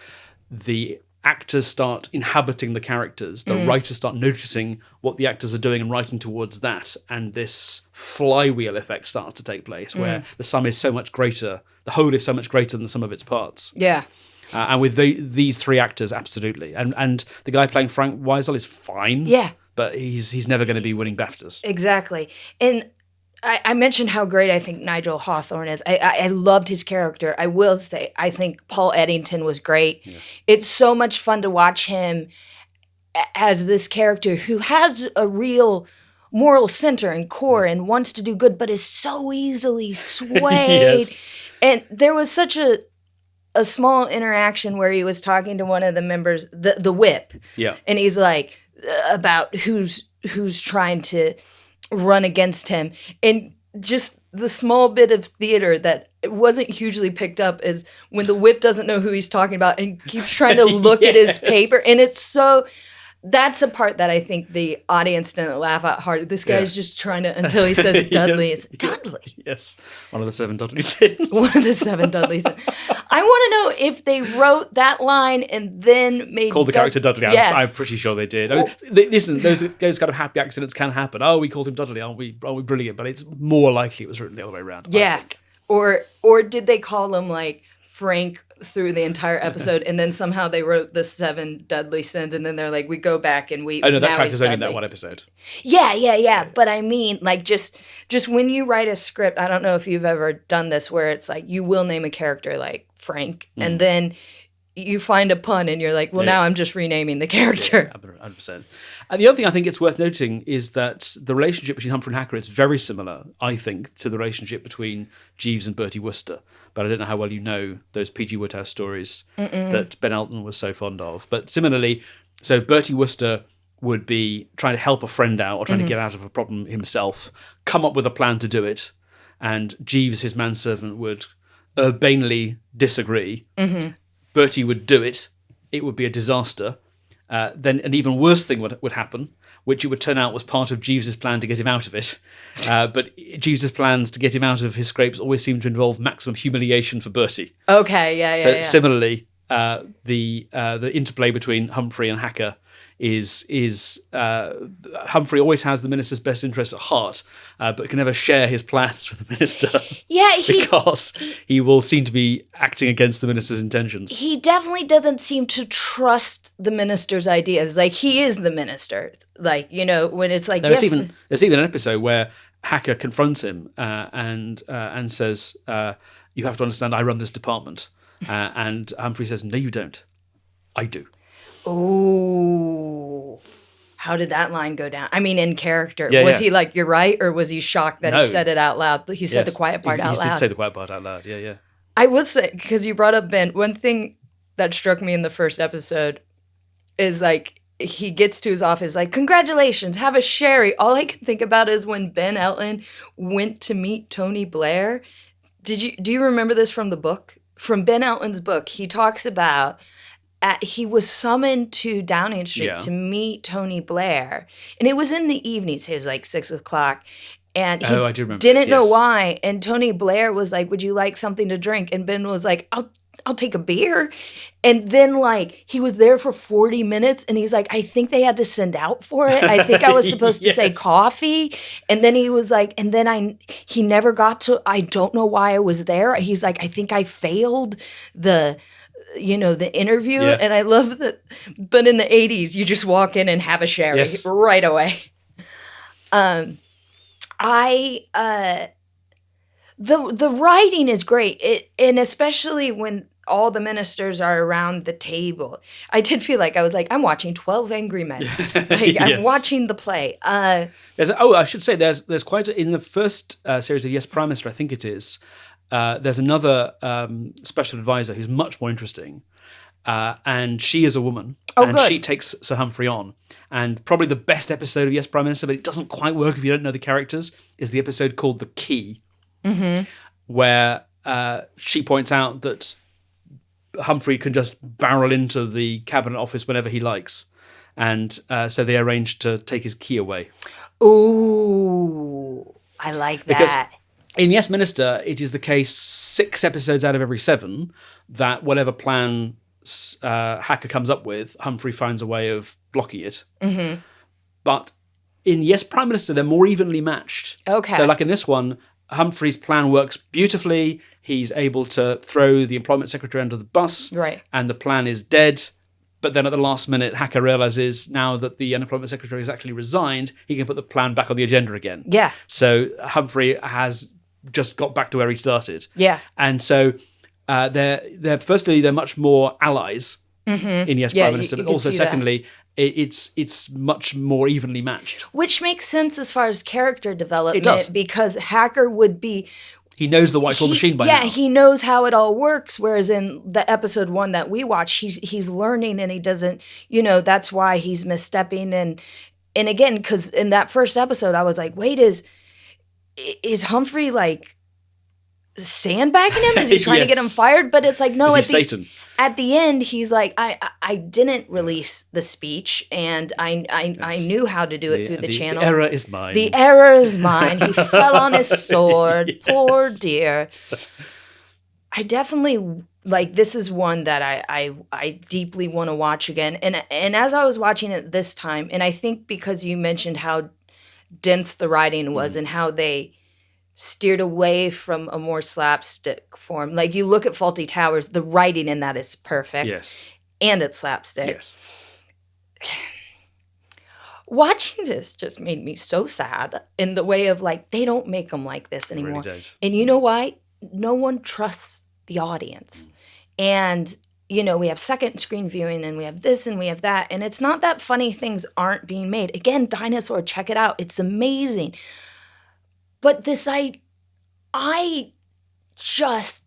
The actors start inhabiting the characters. The writers start noticing what the actors are doing and writing towards that. And this flywheel effect starts to take place where the sum is so much greater. The whole is so much greater than the sum of its parts. Yeah. And with these 3 actors, absolutely. And the guy playing Frank Wiesel is fine. Yeah. But he's never going to be winning BAFTAs. Exactly. And I mentioned how great I think Nigel Hawthorne is. I loved his character. I will say, I think Paul Eddington was great. Yeah. It's so much fun to watch him as this character who has a real moral center and core and wants to do good, but is so easily swayed. Yes. And there was such a small interaction where he was talking to one of the members, the whip. Yeah. And he's like, about who's trying to run against him, and just the small bit of theater that wasn't hugely picked up is when the whip doesn't know who he's talking about and keeps trying to look at his paper, and it's so... That's a part that I think the audience didn't laugh at hard. This guy's just trying to, until he says Dudley, it's Dudley. Yes, one of the 7 Dudley sins. One of the 7 Dudley sins. I want to know if they wrote that line and then made... Called the character Dudley. Yeah. I'm pretty sure they did. Well, listen, those kind of happy accidents can happen. Oh, we called him Dudley. Aren't we brilliant? But it's more likely it was written the other way around. Yeah. Or did they call him like Frank through the entire episode, and then somehow they wrote the 7 deadly sins, and then they're like, we go back and we. Oh no, that now character's he's only in that deadly. one episode. Yeah. But I mean, like, just when you write a script, I don't know if you've ever done this, where it's like you will name a character like Frank, and then you find a pun, and you're like, well, now I'm just renaming the character. 100%. And the other thing I think it's worth noting is that the relationship between Humphrey and Hacker is very similar, I think, to the relationship between Jeeves and Bertie Wooster. But I don't know how well you know those P.G. Wodehouse stories that Ben Elton was so fond of. But similarly, so Bertie Wooster would be trying to help a friend out or trying to get out of a problem himself, come up with a plan to do it, and Jeeves, his manservant, would urbanely disagree. Bertie would do it. It would be a disaster. Then an even worse thing would happen, which it would turn out was part of Jeeves's plan to get him out of it. But Jeeves's plans to get him out of his scrapes always seem to involve maximum humiliation for Bertie. Okay, yeah. Similarly, the interplay between Humphrey and Hacker is Humphrey always has the minister's best interests at heart, but can never share his plans with the minister. Yeah, because he will seem to be acting against the minister's intentions. He definitely doesn't seem to trust the minister's ideas. Like, he is the minister. Like, you know, when it's like, There's even an episode where Hacker confronts him and says, "You have to understand, I run this department." And Humphrey says, "No, you don't. I do." Ooh. How did that line go down? I mean, in character. Yeah, was he like, you're right? Or was he shocked that No. he said it out loud? He said the quiet part out loud. He did say the quiet part out loud, yeah. I would say, because you brought up Ben, one thing that struck me in the first episode is like, he gets to his office like, congratulations, have a sherry. All I can think about is when Ben Elton went to meet Tony Blair. Do you remember this from the book? From Ben Elton's book, he talks about he was summoned to Downing Street to meet Tony Blair. And it was in the evenings. It was like 6 o'clock. And he I do remember didn't know yes. why. And Tony Blair was like, would you like something to drink? And Ben was like, I'll take a beer. And then like he was there for 40 minutes and he's like, I think they had to send out for it. I think I was supposed to say coffee. And then he was like, and then he never got to, I don't know why I was there. He's like, I think I failed the interview. Yeah. And I love that. But in the 80s, you just walk in and have a sherry right away. The writing is great. And especially when all the ministers are around the table. I did feel like I was like, I'm watching 12 Angry Men. I'm watching the play. I should say there's quite in the first series of Yes, Prime Minister, I think it is. There's another special advisor who's much more interesting, and she is a woman, and she takes Sir Humphrey on. And probably the best episode of Yes, Prime Minister, but it doesn't quite work if you don't know the characters, is the episode called The Key, where she points out that Humphrey can just barrel into the cabinet office whenever he likes. And so they arrange to take his key away. Ooh, I like that. In Yes Minister, it is the case 6 episodes out of every 7 that whatever plan Hacker comes up with, Humphrey finds a way of blocking it. Mm-hmm. But in Yes Prime Minister, they're more evenly matched. Okay. So like in this one, Humphrey's plan works beautifully. He's able to throw the employment secretary under the bus. Right. And the plan is dead. But then at the last minute, Hacker realizes now that the unemployment secretary has actually resigned, he can put the plan back on the agenda again. Yeah. So Humphrey has just got back to where he started. Yeah. And so they're much more allies in Yes Prime Minister, but also secondly, it's much more evenly matched. Which makes sense as far as character development. It does. Because Hacker would be... He knows the Whitehall machine by now. Yeah, he knows how it all works. Whereas in the episode 1 that we watched, he's learning and he doesn't, that's why he's misstepping. And again, because in that first episode, I was like, wait, is Humphrey like sandbagging him? Is he trying to get him fired? But it's like, no, Satan? At the end, he's like, I didn't release the speech, and I knew how to do it through the channels. The error is mine. The error is mine. He fell on his sword. Yes. Poor dear. I definitely this is one that I deeply want to watch again. And as I was watching it this time, and I think because you mentioned how dense the writing was and how they steered away from a more slapstick form. Like, you look at Fawlty Towers, the writing in that is perfect. Yes. And it's slapstick. Yes. Watching this just made me so sad in the way of, like, they don't make them like this anymore. Really don't. And you know why? No one trusts the audience. And, you know, we have second screen viewing and we have this and we have that. And it's not that funny things aren't being made. Again, Dinosaur, check it out. It's amazing. But this, I just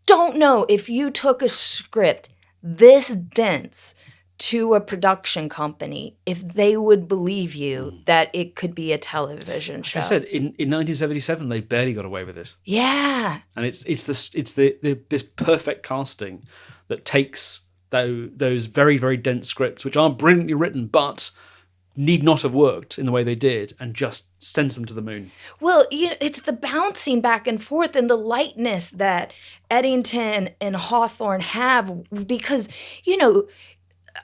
don't know if you took a script this dense to a production company, if they would believe you that it could be a television show. Like I said, in 1977, they barely got away with it. Yeah. And it's this perfect casting that takes those very, very dense scripts, which are brilliantly written, but need not have worked in the way they did, and just sends them to the moon. Well, it's the bouncing back and forth and the lightness that Eddington and Hawthorne have, because, you know,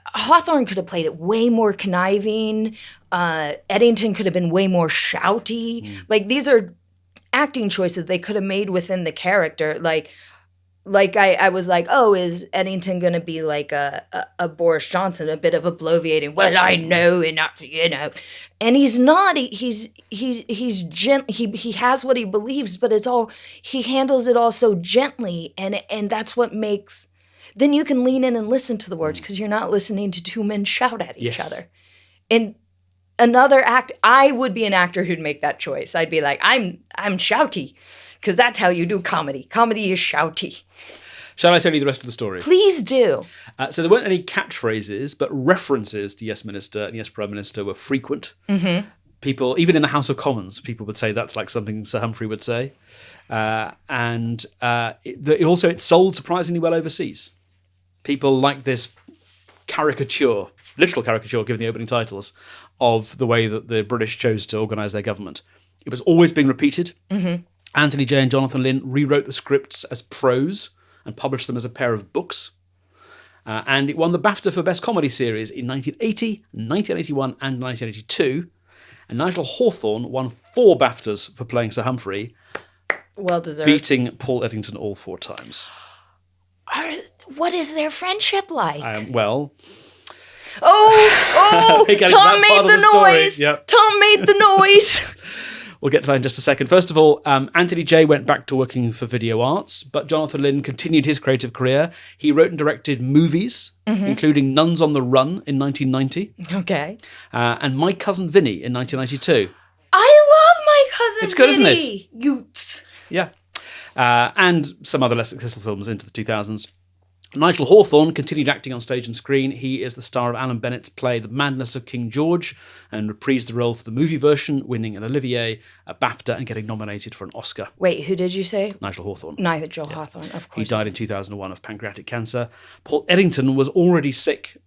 Hawthorne could have played it way more conniving. Eddington could have been way more shouty. Like, these are acting choices they could have made within the character. Like I was like, oh, is Eddington going to be like a Boris Johnson, a bit of a bloviating, well, I know, and not, you know. And he's not. He's he has what he believes, but it's all, he handles it all so gently, and that's what makes. Then you can lean in and listen to the words because you're not listening to two men shout at each other. And another I would be an actor who'd make that choice. I'd be like, I'm shouty, because that's how you do comedy. Comedy is shouty. Shall I tell you the rest of the story? Please do. So there weren't any catchphrases, but references to Yes Minister and Yes Prime Minister were frequent. Mm-hmm. People, even in the House of Commons, people would say that's like something Sir Humphrey would say. It sold surprisingly well overseas. People like this caricature, literal caricature, given the opening titles, of the way that the British chose to organise their government. It was always being repeated. Mm-hmm. Anthony Jay and Jonathan Lynn rewrote the scripts as prose and published them as a pair of books. And it won the BAFTA for Best Comedy Series in 1980, 1981 and 1982. And Nigel Hawthorne won 4 BAFTAs for playing Sir Humphrey, well deserved, beating Paul Eddington all 4 times. What is their friendship like? Tom made the noise. Yep. Tom made the noise. We'll get to that in just a second. First of all, Anthony Jay went back to working for video arts, but Jonathan Lynn continued his creative career. He wrote and directed movies, including Nuns on the Run in 1990. Okay. And My Cousin Vinny in 1992. I love My Cousin Vinny. It's good, isn't it? Utes. Yeah. And some other less successful films into the 2000s. Nigel Hawthorne continued acting on stage and screen. He is the star of Alan Bennett's play The Madness of King George and reprised the role for the movie version, winning an Olivier, a BAFTA and getting nominated for an Oscar. Wait, who did you say? Nigel Hawthorne. Nigel Hawthorne, of course. He died in 2001 of pancreatic cancer. Paul Eddington was already sick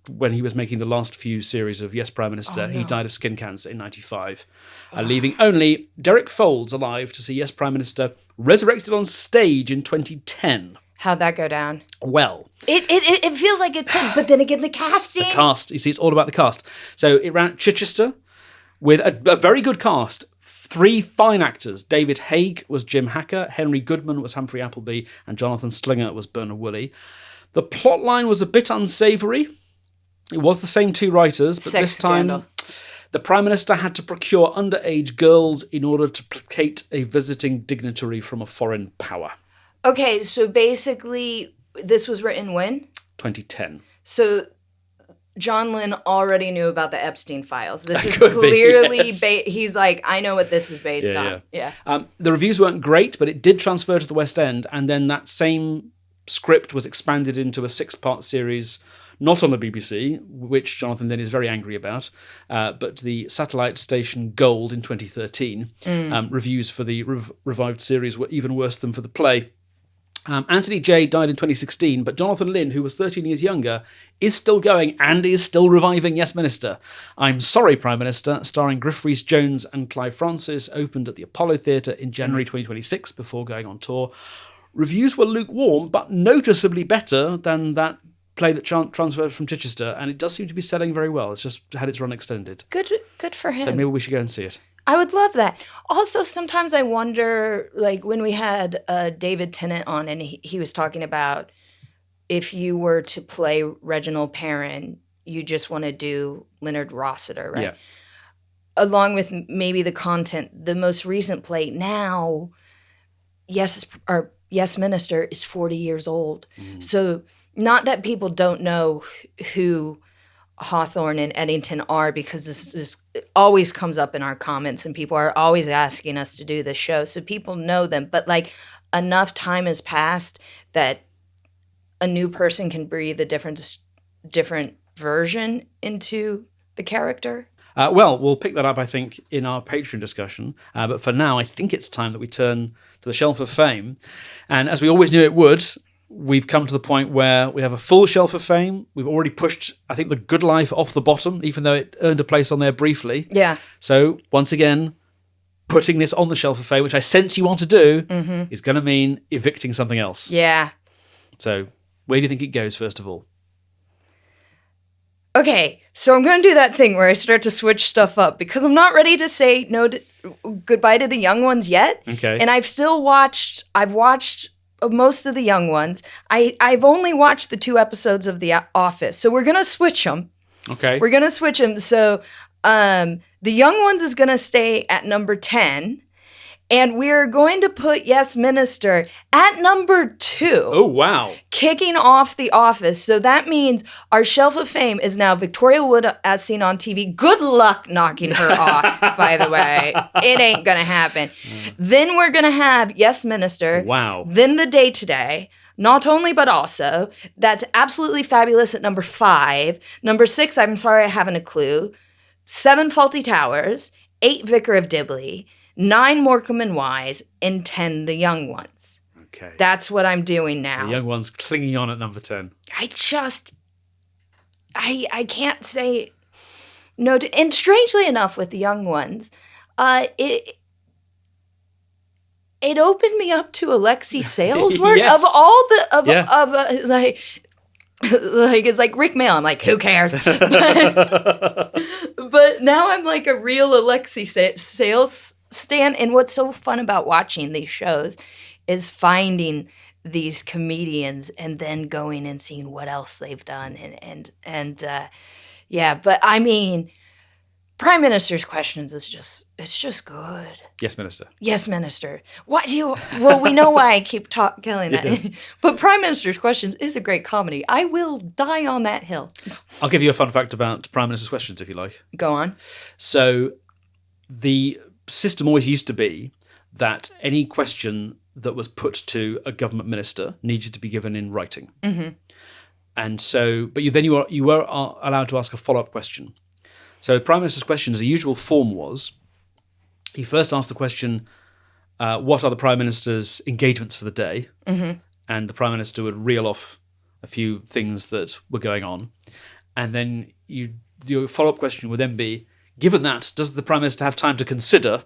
when he was making the last few series of Yes Prime Minister. Oh, no. He died of skin cancer in 95, leaving only Derek Folds alive to see Yes Prime Minister resurrected on stage in 2010. How'd that go down? Well, it feels like it could, but then again, the casting. The cast. You see, it's all about the cast. So it ran at Chichester with a very good cast. 3 fine actors. David Haig was Jim Hacker, Henry Goodman was Humphrey Appleby, and Jonathan Slinger was Bernard Woolley. The plot line was a bit unsavoury. It was the same 2 writers, but this time the Prime Minister had to procure underage girls in order to placate a visiting dignitary from a foreign power. Okay, so basically, this was written when? 2010. So John Lynn already knew about the Epstein files. This is clearly, yes. He's like, I know what this is based on. Yeah. The reviews weren't great, but it did transfer to the West End, and then that same script was expanded into a 6-part series, not on the BBC, which Jonathan Lynn is very angry about, but the satellite station Gold in 2013. Reviews for the revived series were even worse than for the play. Anthony Jay died in 2016, but Jonathan Lynn, who was 13 years younger, is still going and is still reviving Yes Minister. I'm Sorry, Prime Minister, starring Griff Rhys-Jones and Clive Francis, opened at the Apollo Theatre in January 2026 before going on tour. Reviews were lukewarm, but noticeably better than that play that transferred from Chichester, and it does seem to be selling very well. It's just had its run extended. Good for him. So maybe we should go and see it. I would love that. Also, sometimes I wonder, like when we had David Tennant on and he was talking about if you were to play Reginald Perrin, you just want to do Leonard Rossiter, right? Yeah. Along with maybe the content, the most recent play now, Yes Minister is 40 years old. So not that people don't know who Hawthorne and Eddington are, because this always comes up in our comments and people are always asking us to do this show. So people know them, but like enough time has passed that a new person can breathe a different version into the character. Well, we'll pick that up, I think, in our Patreon discussion. But for now, I think it's time that we turn to the Shelf of Fame. And as we always knew it would, we've come to the point where we have a full Shelf of Fame. We've already pushed, I think, The Good Life off the bottom, even though it earned a place on there briefly. Yeah. So, once again, putting this on the Shelf of Fame, which I sense you want to do, is going to mean evicting something else. Yeah. So, where do you think it goes, first of all? Okay, so I'm going to do that thing where I start to switch stuff up because I'm not ready to say goodbye to the young ones yet. Okay. And I've watched most of the young ones. I've only watched the 2 episodes of The Office. So we're going to switch them. Okay. We're going to switch them. So the young ones is going to stay at number 10. And we're going to put Yes Minister at number 2. Oh, wow. Kicking off The Office. So that means our Shelf of Fame is now Victoria Wood as seen on TV. Good luck knocking her off, by the way. It ain't going to happen. Then we're going to have Yes Minister. Wow. Then The Day Today. Not only, but also. That's Absolutely Fabulous at number 5. Number 6, I'm sorry I haven't a clue. 7, Faulty Towers. 8, Vicar of Dibley. 9, Morecambe and Wise, and 10, The Young Ones. Okay. That's what I'm doing now. The young one's clinging on at number 10. I can't say no to, and strangely enough with The Young Ones, it opened me up to Alexi Sales work. Yes. Of all the, like it's like Rick Mail. I'm like, who cares? But now I'm like a real Alexi Sales stan. And what's so fun about watching these shows is finding these comedians and then going and seeing what else they've done. And yeah, but I mean, Prime Minister's Questions is just good. Yes, Minister. Yes, Minister. Well, we know why I keep killing that. Yes. But Prime Minister's Questions is a great comedy. I will die on that hill. I'll give you a fun fact about Prime Minister's Questions, if you like. Go on. So the system always used to be that any question that was put to a government minister needed to be given in writing. Mm-hmm. And so, but you were allowed to ask a follow-up question. So Prime Minister's Questions, the usual form was, he first asked the question, what are the Prime Minister's engagements for the day? Mm-hmm. And the Prime Minister would reel off a few things that were going on. And then your follow-up question would then be, given that, does the Prime Minister have time to consider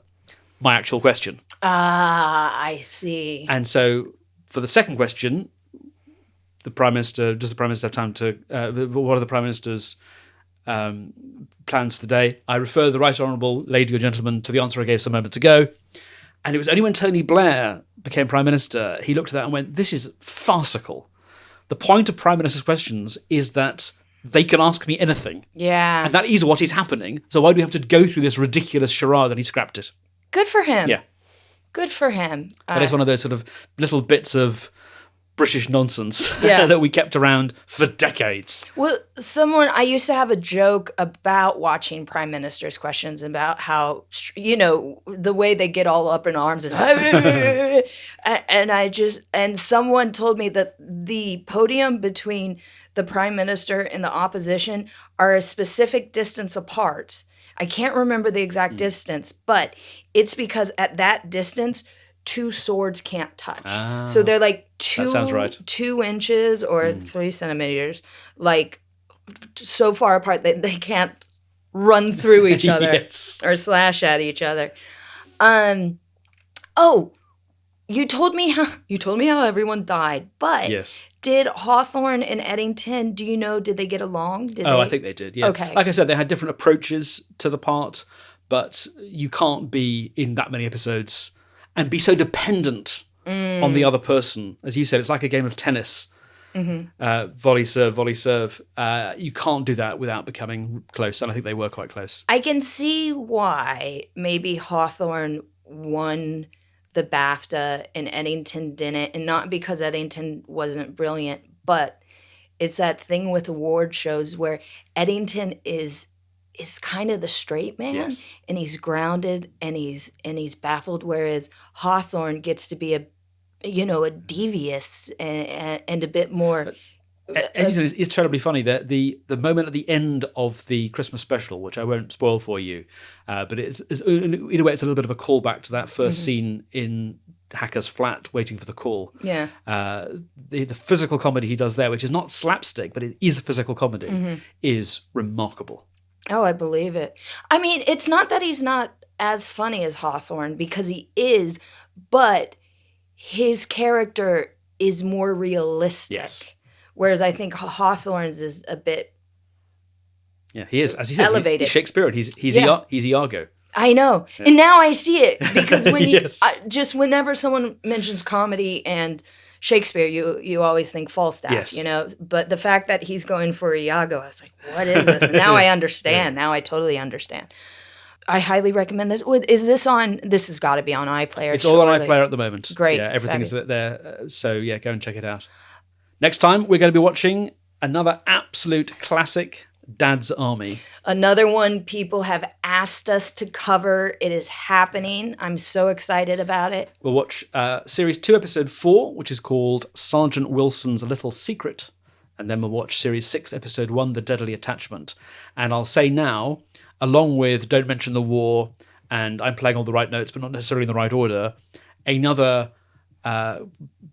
my actual question? I see. And so for the second question, does the Prime Minister have time to, what are the Prime Minister's plans for the day? I refer the right honourable lady or gentleman to the answer I gave some moments ago. And it was only when Tony Blair became Prime Minister, he looked at that and went, this is farcical. The point of Prime Minister's Questions is that they can ask me anything. Yeah. And that is what is happening. So why do we have to go through this ridiculous charade? And he scrapped it. Good for him. Yeah. Good for him. But it's one of those sort of little bits of British nonsense Yeah. that we kept around for decades. Well, I used to have a joke about watching Prime Minister's Questions about how, the way they get all up in arms and and someone told me that the podium between the Prime Minister and the opposition are a specific distance apart. I can't remember the exact distance, but it's because at that distance, 2 swords can't touch. So they're like that sounds right. 2 inches or 3 centimeters, like so far apart that they can't run through each other Yes. or slash at each other. You told me how everyone died, but Yes. did Hawthorne and Eddington, did they get along? I think they did, yeah. Okay. Like I said, they had different approaches to the part, but you can't be in that many episodes and be so dependent on the other person. As you said, it's like a game of tennis. Volley, serve. You can't do that without becoming close, and I think they were quite close. I can see why maybe Hawthorne won the BAFTA and Eddington didn't, and not because Eddington wasn't brilliant, but it's that thing with award shows where Eddington is kind of the straight man, and he's grounded and he's baffled, whereas Hawthorne gets to be a devious and a bit more. Eddington is terribly funny. The moment at the end of the Christmas special, which I won't spoil for you, but it's in a way it's a little bit of a callback to that first scene in Hacker's flat, waiting for the call. Yeah. The physical comedy he does there, which is not slapstick, but it is a physical comedy, is remarkable. Oh, I believe it. I mean, it's not that he's not as funny as Hawthorne, because he is, but his character is more realistic. Yes. Whereas I think Hawthorne's is a bit he is, as he said, elevated. He's Shakespearean. He's Iago. I know. Yeah. And now I see it, because when yes. just whenever someone mentions comedy and Shakespeare, you always think Falstaff, But the fact that he's going for Iago, I was like, what is this? And now I understand. Now I totally understand. I highly recommend this. Is this on? This has got to be on iPlayer. It's all on iPlayer at the moment. Great. Yeah, everything is there. So yeah, go and check it out. Next time, we're going to be watching another absolute classic, Dad's Army. Another one people have asked us to cover. It is happening. I'm so excited about it. We'll watch Series 2, Episode 4, which is called Sergeant Wilson's Little Secret. And then we'll watch Series 6, Episode 1, The Deadly Attachment. And I'll say now, along with Don't Mention the War and I'm Playing All the Right Notes, but not necessarily in the right order, another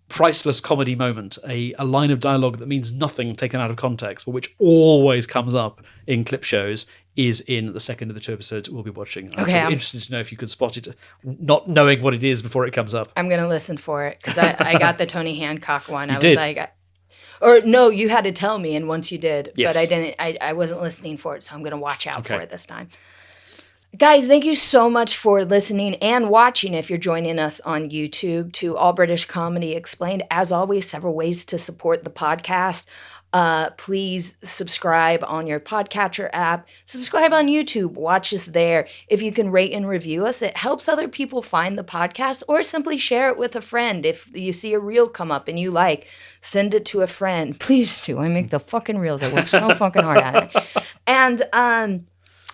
priceless comedy moment, a line of dialogue that means nothing taken out of context, but which always comes up in clip shows, is in the second of the 2 episodes we'll be watching. I'm interested to know if you could spot it, not knowing what it is before it comes up. I'm going to listen for it, because I got the Tony Hancock one. I was like... Or no, you had to tell me, and once you did, yes. But I didn't. I wasn't listening for it, so I'm going to watch out for it this time. Guys, thank you so much for listening and watching if you're joining us on YouTube to All British Comedy Explained. As always, several ways to support the podcast. Please subscribe on your podcatcher app. Subscribe on YouTube. Watch us there. If you can rate and review us, it helps other people find the podcast, or simply share it with a friend. If you see a reel come up and you like, send it to a friend. Please do. I make the fucking reels. I work so fucking hard at it.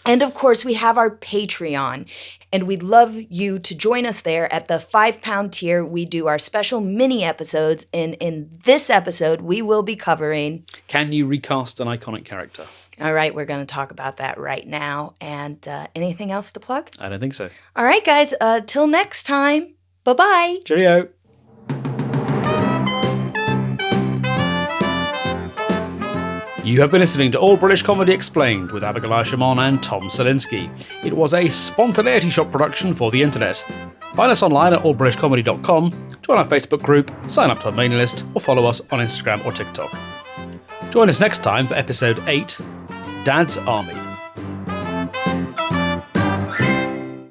And of course, we have our Patreon, and we'd love you to join us there at the £5 tier. We do our special mini episodes, and in this episode, we will be covering... Can you recast an iconic character? All right, we're going to talk about that right now. And anything else to plug? I don't think so. All right, guys, till next time, bye-bye. Cheerio. You have been listening to All British Comedy Explained with Abigoliah Schamaun and Tom Salinsky. It was a Spontaneity Shop production for the internet. Find us online at allbritishcomedy.com, join our Facebook group, sign up to our mailing list, or follow us on Instagram or TikTok. Join us next time for episode 8, Dad's Army.